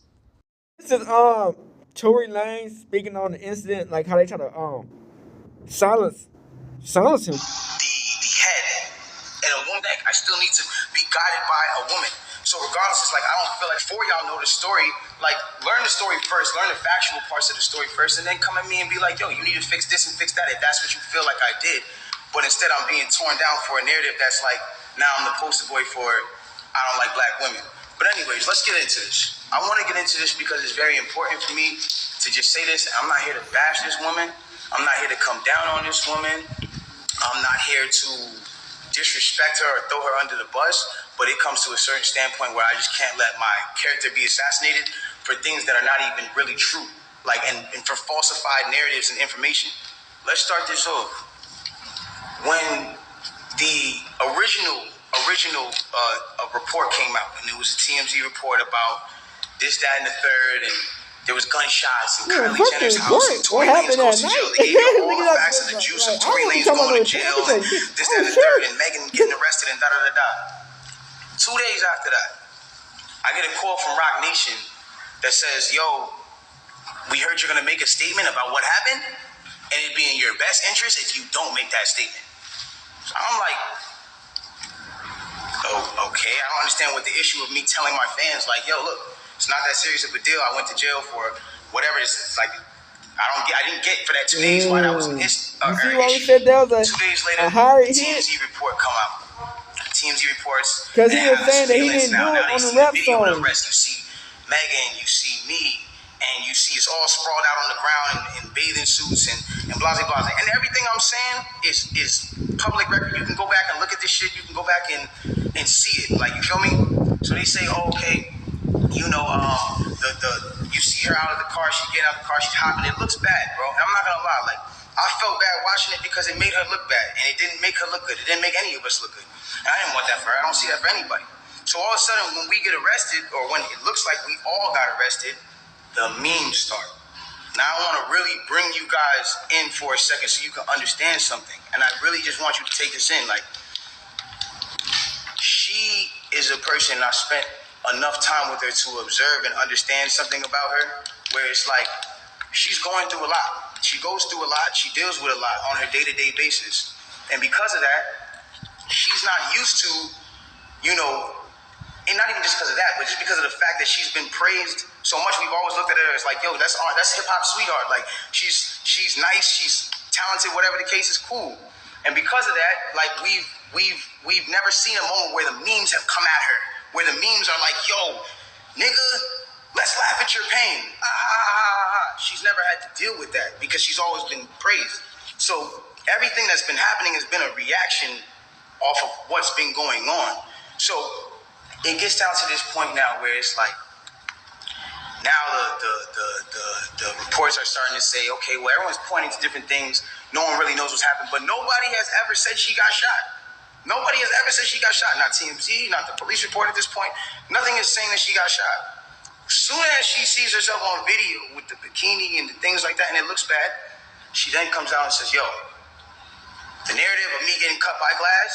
This is Tory Lanze speaking on the incident, like how they try to silence him. The head and a woman, I still need to be guided by a woman. So regardless, it's like I don't feel like for y'all know the story, like learn the story first, learn the factual parts of the story first, and then come at me and be like, yo, you need to fix this and fix that if that's what you feel like I did. But instead I'm being torn down for a narrative that's like, now I'm the poster boy for I don't like black women. But anyways, let's get into this. I want to get into this because it's very important for me to just say this. I'm not here to bash this woman. I'm not here to come down on this woman. I'm not here to disrespect her or throw her under the bus, but it comes to a certain standpoint where I just can't let my character be assassinated for things that are not even really true, like and for falsified narratives and information. Let's start this off. When the original report came out, and it was a TMZ report about this, that, and the third, and there was gunshots in Kylie Jenner's house, and Tory Lanez goes to jail. They gave you all the facts of the juice of Tory Lanez going to jail, and this, that, and the third, and Megan getting arrested, and da-da-da-da. 2 days after that, I get a call from Rock Nation that says, yo, we heard you're going to make a statement about what happened, and it'd be in your best interest if you don't make that statement. So I'm like, oh, okay, I don't understand what the issue of me telling my fans, like, yo, look, it's not that serious of a deal. I went to jail for whatever it is. It's like, I didn't get for that 2 days why that was an issue. You see why we said that was 2 days later, TMZ report come out. TMZ reports. Because he was saying that he didn't do it on the rap song. You see Megan, you see me, and you see us all sprawled out on the ground in bathing suits and blah, blah, blah. And everything I'm saying is public record. You can go back and look at this shit. You can go back and see it. Like, you feel me? So they say, oh, okay, you know, you see her out of the car. She's getting out of the car. She's hopping. It looks bad, bro. And I'm not going to lie. Like, I felt bad watching it because it made her look bad. And it didn't make her look good. It didn't make any of us look good. And I didn't want that for her. I don't see that for anybody. So all of a sudden, when we get arrested, or when it looks like we all got arrested, the memes start. Now I want to really bring you guys in for a second so you can understand something. And I really just want you to take this in. Like, she is a person I spent enough time with her to observe and understand something about her, where it's like, she's going through a lot. She goes through a lot. She deals with a lot on her day-to-day basis. And because of that, she's not used to, you know, and not even just because of that, but just because of the fact that she's been praised so much. We've always looked at her as like, yo, that's hip hop sweetheart. Like, she's nice, she's talented, whatever the case is, cool. And because of that, like, we've never seen a moment where the memes have come at her, where the memes are like, yo, nigga, let's laugh at your pain. She's never had to deal with that because she's always been praised. So everything that's been happening has been a reaction off of what's been going on. So it gets down to this point now where it's like, now the reports are starting to say, okay, well, everyone's pointing to different things. No one really knows what's happened, but nobody has ever said she got shot. Nobody has ever said she got shot. Not TMZ, not the police report at this point. Nothing is saying that she got shot. As soon as she sees herself on video with the bikini and the things like that, and it looks bad, she then comes out and says, yo, the narrative of me getting cut by glass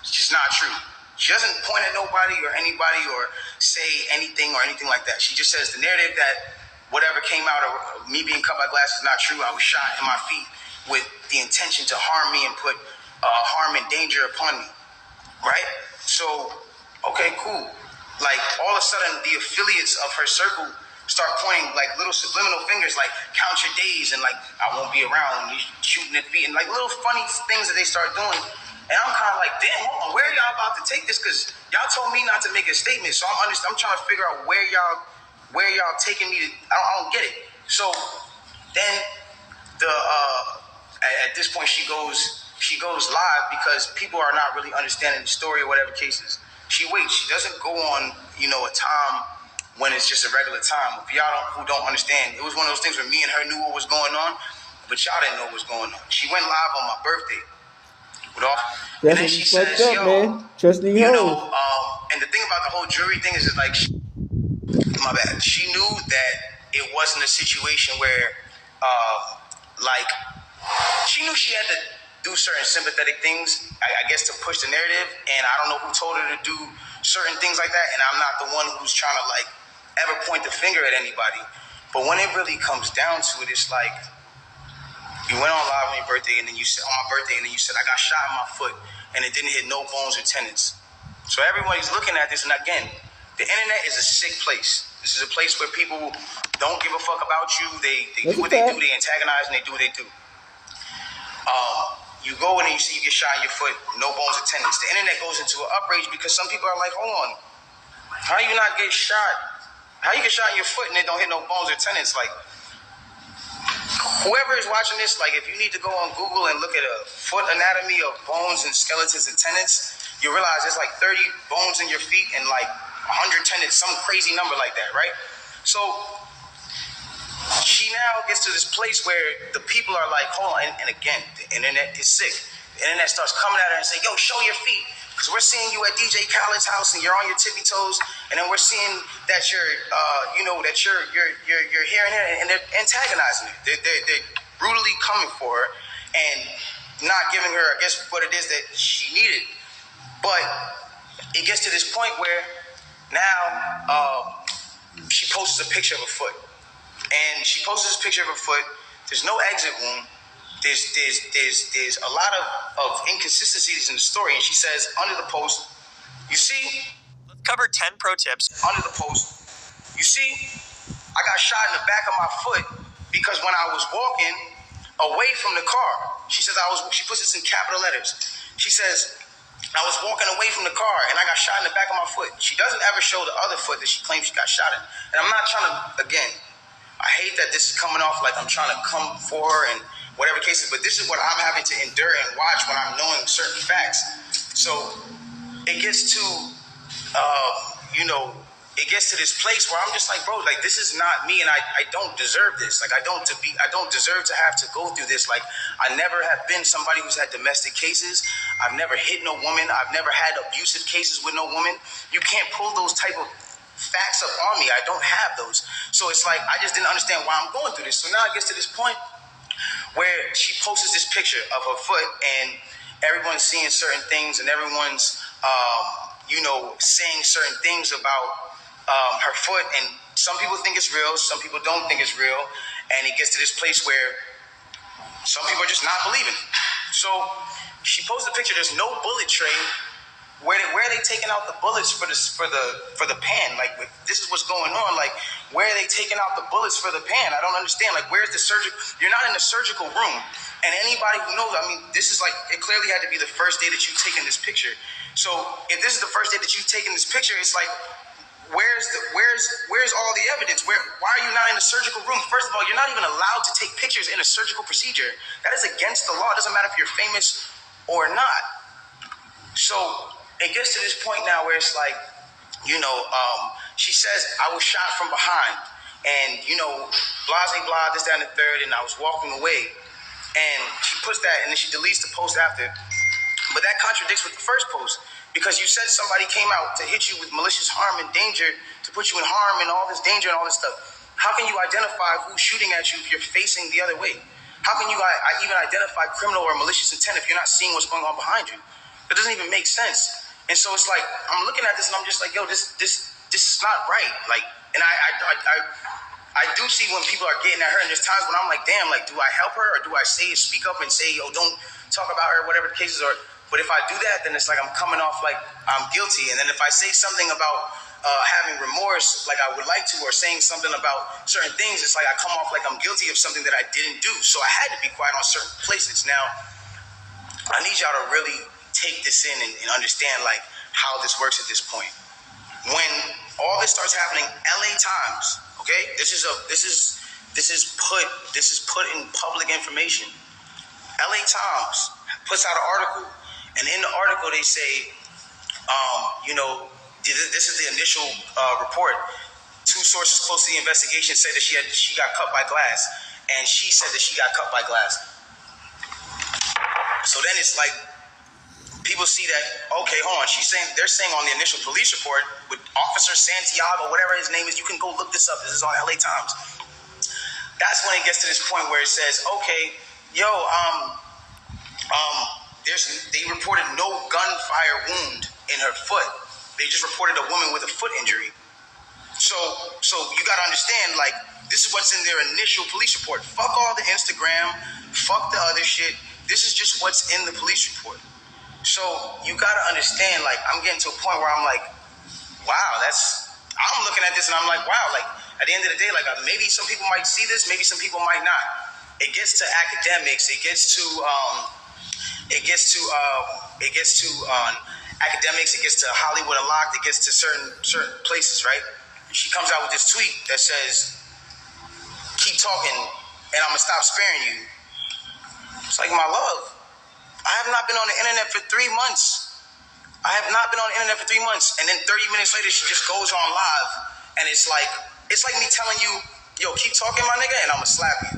is just not true. She doesn't point at nobody or anybody or say anything or anything like that. She just says the narrative that whatever came out of me being cut by glass is not true. I was shot in my feet with the intention to harm me and put harm and danger upon me, right? So, okay, cool. like all of a sudden the affiliates of her circle start pointing like little subliminal fingers, like count your days and like I won't be around, you shooting at feet, and like little funny things that they start doing. And I'm kind of like, damn, hold on, where are y'all about to take this? Because y'all told me not to make a statement, so I'm trying to figure out where y'all taking me to. I don't get it. So then at this point she goes live because people are not really understanding the story or whatever cases. She waits. She doesn't go on, a time when it's just a regular time. If y'all who don't understand, it was one of those things where me and her knew what was going on, but y'all didn't know what was going on. She went live on my birthday. That's what she fucked up, man. Trusting hoes. And the thing about the whole jury thing is like, my bad. She knew that it wasn't a situation where, she knew she had to do certain sympathetic things, I guess, to push the narrative. And I don't know who told her to do certain things like that. And I'm not the one who's trying to ever point the finger at anybody. But when it really comes down to it, it's like, you went on live on your birthday, and then you said, on my birthday, and then you said, I got shot in my foot, and it didn't hit no bones or tendons. So everybody's looking at this, and again, the internet is a sick place. This is a place where people don't give a fuck about you. They do what they do, they antagonize, and they do what they do. You go in and you see you get shot in your foot, no bones or tendons. The internet goes into an outrage because some people are like, hold on, how you not get shot? How you get shot in your foot and it don't hit no bones or tendons? Like, whoever is watching this, if you need to go on Google and look at a foot anatomy of bones and skeletons and tendons, you realize there's 30 bones in your feet and 100 tendons, some crazy number like that, right? So she now gets to this place where the people are like, hold on, and again, the internet is sick. The internet starts coming at her and saying, yo, show your feet. Because we're seeing you at DJ Khaled's house and you're on your tippy toes, and then we're seeing that you're here and there, and they're antagonizing her. They're brutally coming for her and not giving her, I guess, what it is that she needed. But it gets to this point where now she posts a picture of a foot, and she posts this picture of her foot. There's no exit wound. There's a lot of inconsistencies in the story, and she says under the post, you see, Let's cover 10 pro tips. Under the post, you see, I got shot in the back of my foot because when I was walking away from the car, she says she puts this in capital letters. She says, I was walking away from the car and I got shot in the back of my foot. She doesn't ever show the other foot that she claims she got shot in. And I'm not trying to, again, I hate that this is coming off like I'm trying to come for her and whatever case is, but this is what I'm having to endure and watch when I'm knowing certain facts. So it gets to, it gets to this place where I'm just like, bro, this is not me, and I don't deserve this. I don't deserve to have to go through this. I never have been somebody who's had domestic cases. I've never hit no woman. I've never had abusive cases with no woman. You can't pull those type of facts up on me. I don't have those. So it's like, I just didn't understand why I'm going through this. So now it gets to this point where she posts this picture of her foot, and everyone's seeing certain things, and everyone's, saying certain things about her foot, and some people think it's real, some people don't think it's real, and it gets to this place where some people are just not believing it. So she posted a picture. There's no bullet tray. Where are they taking out the bullets for the pan? This is what's going on. Where are they taking out the bullets for the pan? I don't understand. Where's the surgical? You're not in the surgical room. And anybody who knows, this is it clearly had to be the first day that you've taken this picture. So if this is the first day that you've taken this picture, it's where's all the evidence? Why are you not in the surgical room? First of all, you're not even allowed to take pictures in a surgical procedure. That is against the law. It doesn't matter if you're famous or not. So it gets to this point now where it's she says, I was shot from behind, and blase blah, this, that, and the third, and I was walking away. And she puts that, and then she deletes the post after. But that contradicts with the first post, because you said somebody came out to hit you with malicious harm and danger, to put you in harm and all this danger and all this stuff. How can you identify who's shooting at you if you're facing the other way? How can you even identify criminal or malicious intent if you're not seeing what's going on behind you? It doesn't even make sense. And so it's I'm looking at this and I'm just like, yo, this is not right. And I do see when people are getting at her, and there's times when I'm like, damn, do I help her, or do I speak up and say, yo, don't talk about her, whatever the case is, but if I do that, then it's I'm coming off like I'm guilty. And then if I say something about having remorse like I would like to, or saying something about certain things, it's like I come off like I'm guilty of something that I didn't do. So I had to be quiet on certain places. Now, I need y'all to really take this in and understand like how this works at this point. When all this starts happening, LA Times, okay? This is put in public information. LA Times puts out an article, and in the article they say, this is the initial report. Two sources close to the investigation said that she got cut by glass, and she said that she got cut by glass. So then it's like people see that, okay, hold on. They're saying on the initial police report with Officer Santiago, whatever his name is, you can go look this up. This is on LA Times. That's when it gets to this point where it says, okay, they reported no gunfire wound in her foot. They just reported a woman with a foot injury. So you gotta understand, like, this is what's in their initial police report. Fuck all the Instagram, fuck the other shit. This is just what's in the police report. So you gotta understand, like, I'm getting to a point where I'm like, wow, I'm looking at this and I'm like, wow, like, at the end of the day, like, maybe some people might see this, maybe some people might not. It gets to academics, it gets to academics, it gets to Hollywood Unlocked, it gets to certain places, right? She comes out with this tweet that says, keep talking and I'm gonna stop sparing you. It's like, my love, I have not been on the internet for 3 months. And then 30 minutes later, she just goes on live, and it's like me telling you, yo, keep talking, my nigga, and I'm gonna slap you.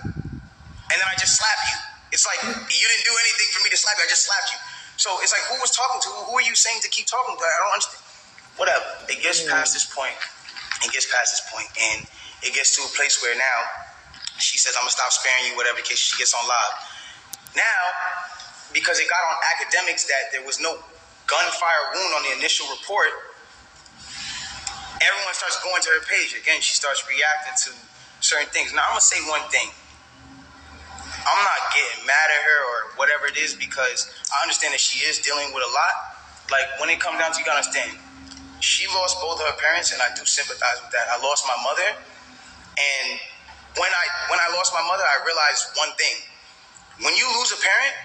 And then I just slap you. It's like, you didn't do anything for me to slap you, I just slapped you. So it's like, who was talking to? Who are you saying to keep talking to? I don't understand. Whatever. It gets past this point. And it gets to a place where now she says, I'm gonna stop sparing you, whatever the case. She gets on live. Now, because it got on academics that there was no gunfire wound on the initial report, everyone starts going to her page. Again, she starts reacting to certain things. Now, I'm gonna say one thing. I'm not getting mad at her or whatever it is, because I understand that she is dealing with a lot. Like, when it comes down to, you gotta understand, she lost both her parents, and I do sympathize with that. I lost my mother, and when I lost my mother, I realized one thing. When you lose a parent,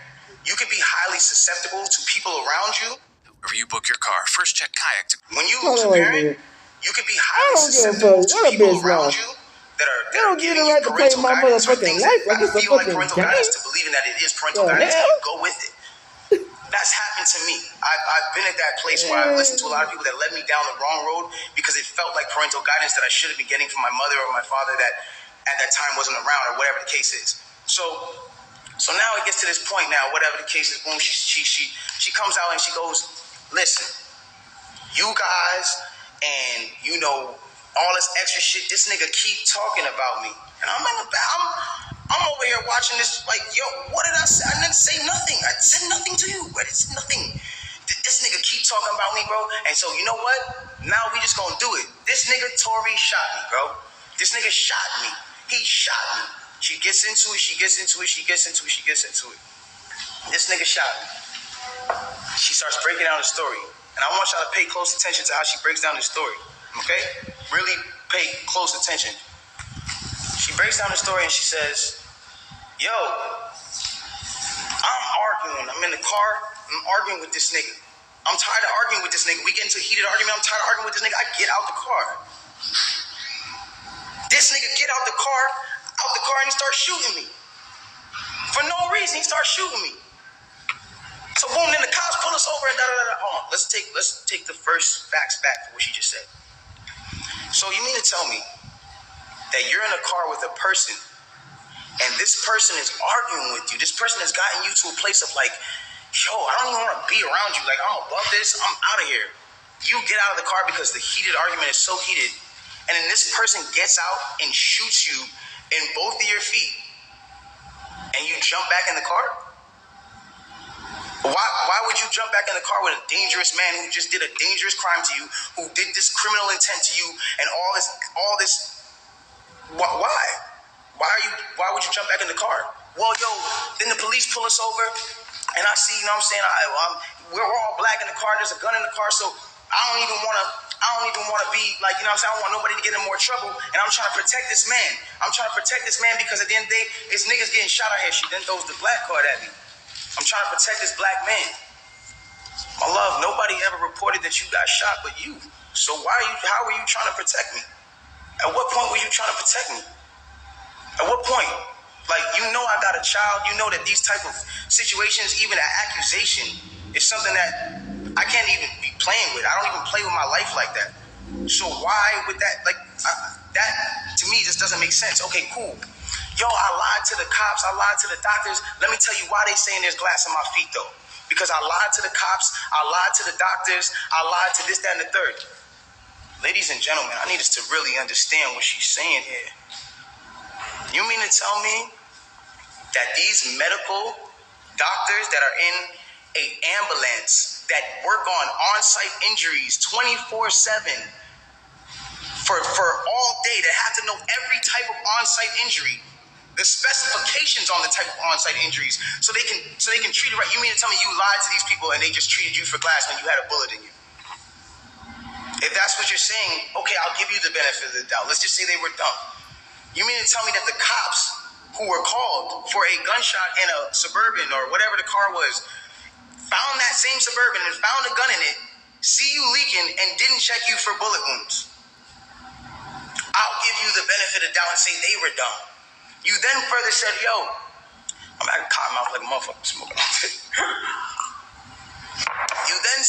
you can be highly susceptible to people around you. Wherever you book your car, first check kayak. When you lose a parent, you can be highly susceptible to people around you that are giving you parental guidance or things that feel like parental guidance, to believing that it is parental guidance, and you go with it. That's happened to me. I've been at that place where I've listened to a lot of people that led me down the wrong road because it felt like parental guidance that I should have been getting from my mother or my father that at that time wasn't around, or whatever the case is. So now it gets to this point now, whatever the case is, boom, she comes out and she goes, listen, you guys and, all this extra shit, this nigga keep talking about me. And I'm over here watching this like, yo, what did I say? I didn't say nothing. I said nothing to you. I didn't say nothing. This nigga keep talking about me, bro. And so, you know what? Now we just gonna do it. This nigga Tory shot me, bro. This nigga shot me. He shot me. She gets into it. This nigga shot me. She starts breaking down the story. And I want y'all to pay close attention to how she breaks down the story. Okay? Really pay close attention. She breaks down the story and she says, yo, I'm arguing. I'm in the car. I'm arguing with this nigga. I'm tired of arguing with this nigga. We get into a heated argument. I'm tired of arguing with this nigga. I get out the car. This nigga get out the car, and he starts shooting me. For no reason, he starts shooting me. So boom, then the cops pull us over and da-da-da-da. Hold on, let's take the first facts back for what she just said. So you mean to tell me that you're in a car with a person, and this person is arguing with you? This person has gotten you to a place of like, yo, I don't even want to be around you. Like, I'm above this. I'm out of here. You get out of the car because the heated argument is so heated, and then this person gets out and shoots you in both of your feet, and you jump back in the car? Why would you jump back in the car with a dangerous man who just did a dangerous crime to you, who did this criminal intent to you, and all this? Why? Why would you jump back in the car? Well, yo, then the police pull us over, and I see, we're all black in the car. There's a gun in the car, so I don't even want to be like, you know what I'm saying? I don't want nobody to get in more trouble. And I'm trying to protect this man. I'm trying to protect this man because at the end of the day, it's niggas getting shot out here. She then throws the black card at me. I'm trying to protect this black man. My love, nobody ever reported that you got shot but you. So how are you trying to protect me? At what point were you trying to protect me? At what point? Like, you know I got a child. You know that these type of situations, even an accusation, is something that I can't even be playing with. I don't even play with my life like that. So why would that, like, that to me just doesn't make sense. Okay, cool. Yo, I lied to the cops. I lied to the doctors. Let me tell you why they saying there's glass in my feet, though. Because I lied to the cops. I lied to the doctors. I lied to this, that, and the third. Ladies and gentlemen, I need us to really understand what she's saying here. You mean to tell me that these medical doctors that are in an ambulance that work on-site injuries 24/7 for all day, that have to know every type of on-site injury, the specifications on the type of on-site injuries, so they can treat it right? You mean to tell me you lied to these people and they just treated you for glass when you had a bullet in you? If that's what you're saying, okay, I'll give you the benefit of the doubt. Let's just say they were dumb. You mean to tell me that the cops who were called for a gunshot in a Suburban or whatever the car was, found that same Suburban and found a gun in it, see you leaking, and didn't check you for bullet wounds? I'll give you the benefit of the doubt and say they were dumb. You then further said, yo, I'm at a cotton mouth like a motherfucker smoking off it. You then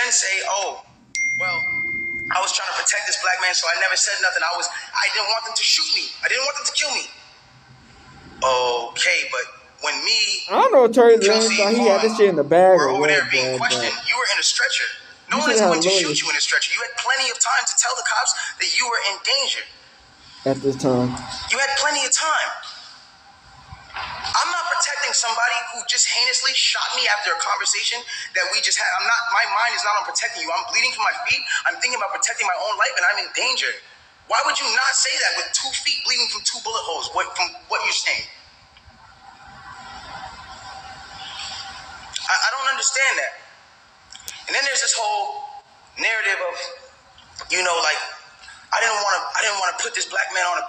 say, oh, well, I was trying to protect this black man, so I never said nothing. I didn't want them to shoot me. I didn't want them to kill me. Okay, but when I don't know if Tory Lanze thought he had this shit in the bag were or over there what, being bro, questioned, but you were in a stretcher. No one is going to shoot you in a stretcher. You had plenty of time to tell the cops that you were in danger. at this time. You had plenty of time. I'm not protecting somebody who just heinously shot me after a conversation that we just had. My mind is not on protecting you. I'm bleeding from my feet. I'm thinking about protecting my own life, and I'm in danger. Why would you not say that with 2 feet bleeding from 2 bullet holes? From what you're saying? I don't understand that. And then there's this whole narrative of, you know, like, I didn't want to put this black man on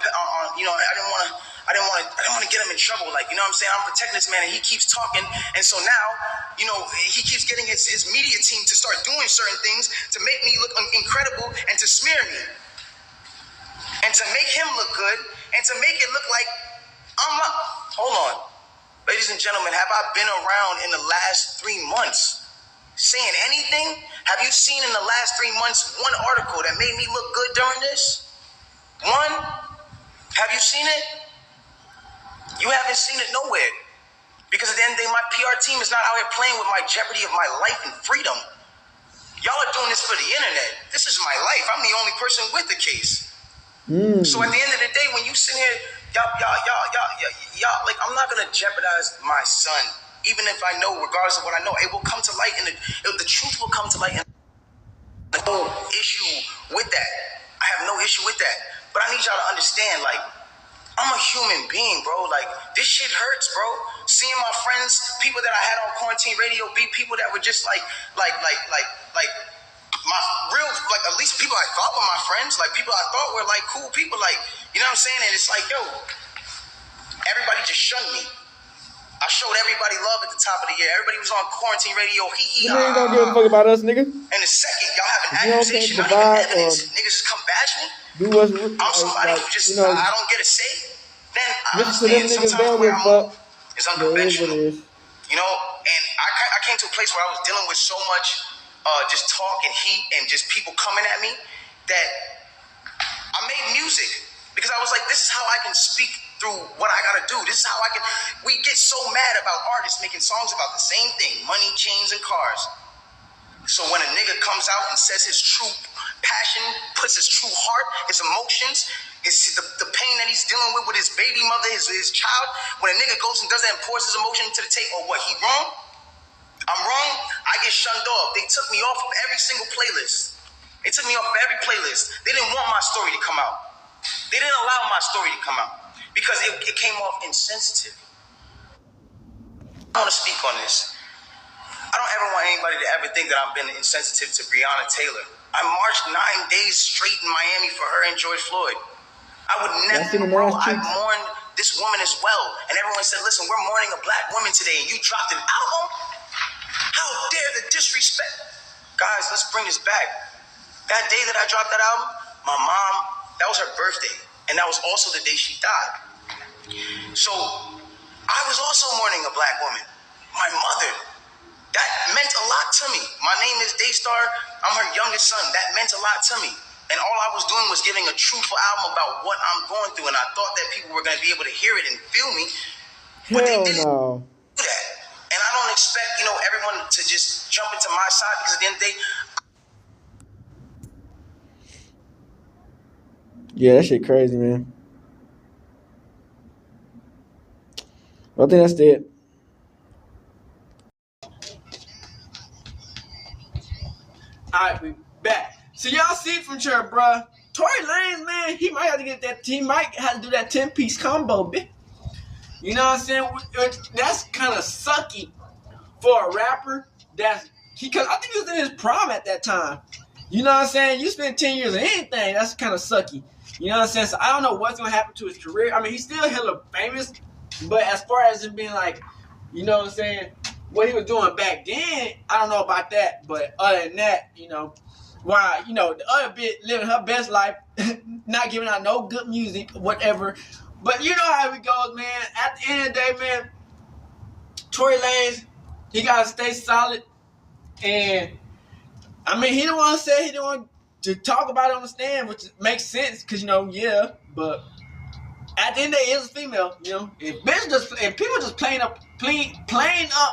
you know, I didn't want to get him in trouble. Like, you know what I'm saying? I'm protecting this man, and he keeps talking. And so now, you know, he keeps getting his media team to start doing certain things to make me look incredible and to smear me. And to make him look good and to make it look like I'm not. Hold on. Ladies and gentlemen, have I been around in the last 3 months saying anything? Have you seen in the last 3 months one article that made me look good during this? One? Have you seen it? You haven't seen it nowhere. Because at the end of the day, my PR team is not out here playing with my jeopardy of my life and freedom. Y'all are doing this for the internet. This is my life. I'm the only person with the case. So at the end of the day, when you sit here, y'all, like, I'm not gonna jeopardize my son, even if I know, regardless of what I know, it will come to light, and the truth will come to light. And no issue with that. I have no issue with that. But I need y'all to understand, like, I'm a human being, bro. Like, this shit hurts, bro. Seeing my friends, people that I had on quarantine radio, be people that were just like my real, like, at least people I thought were my friends, like people I thought were like cool people, like, you know what I'm saying? And it's like, yo, everybody just shunned me. I showed everybody love at the top of the year. Everybody was on quarantine radio. You ain't gonna give a fuck about us, nigga. And the second y'all have an accusation, not even evidence, niggas just come bash me. I'm somebody who just, you know, I don't get a say. Then I understand sometimes where I'm is unconventional. You know, and I came to a place where I was dealing with so much just talk and heat and just people coming at me that I made music because I was like, this is how I can speak through what I gotta do. This is how I can. We get so mad about artists making songs about the same thing: money, chains, and cars. So when a nigga comes out and says his true passion, puts his true heart, his emotions, the pain that he's dealing with his baby mother, his child, when a nigga goes and does that and pours his emotion into the tape, or what, he wrong? I'm wrong? I get shunned off. They took me off of every single playlist. They took me off of every playlist. They didn't want my story to come out. They didn't allow my story to come out because it came off insensitive. I want to speak on this. I don't ever want anybody to ever think that I've been insensitive to Breonna Taylor. I marched 9 days straight in Miami for her and George Floyd. I would never, bro, I mourned this woman as well. And everyone said, listen, we're mourning a black woman today, and you dropped an album? How dare the disrespect? Guys, let's bring this back. That day that I dropped that album, my mom, that was her birthday. And that was also the day she died. So I was also mourning a black woman, my mother. That meant a lot to me. My name is Daystar. I'm her youngest son. That meant a lot to me. And all I was doing was giving a truthful album about what I'm going through. And I thought that people were going to be able to hear it and feel me. But they didn't do that. And I don't expect, everyone to just jump into my side, because at the end of the day, yeah, that shit crazy, man. I think that's it. Alright, we back. So y'all see from here, bruh. Tory Lanze, man, he might have to get that. He might have to do that 10-piece combo, bitch. You know what I'm saying? That's kind of sucky for a rapper. Because I think he was in his prime at that time. You know what I'm saying? You spend 10 years in anything, that's kind of sucky. You know what I'm saying? So I don't know what's gonna happen to his career. I mean, he's still hella famous, but as far as him being like, you know what I'm saying, what he was doing back then, I don't know about that. But other than that, why, the other bit living her best life, not giving out no good music, whatever. But you know how it goes, man. At the end of the day, man, Tory Lanze, he gotta stay solid. And I mean, he didn't want to say, he didn't want to talk about it on the stand, which makes sense, because yeah. But at the end of the day, it's a female. If people just playing up,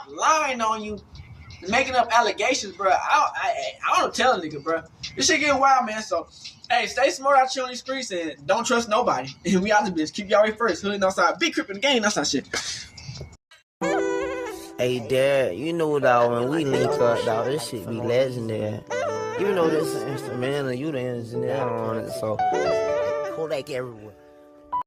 lying on you, making up allegations, bro, I don't tell a nigga, bro. This shit getting wild, man. So, hey, stay smart out here on these streets and don't trust nobody. And we out the bitch. Keep y'all way first. Hood outside. Big crip in the game. That's that shit. Hey, Dad, you know, dog, when we link up, dog, this shit be legendary. Even though this is instrumental, you the engineer on it, so Kodak everywhere.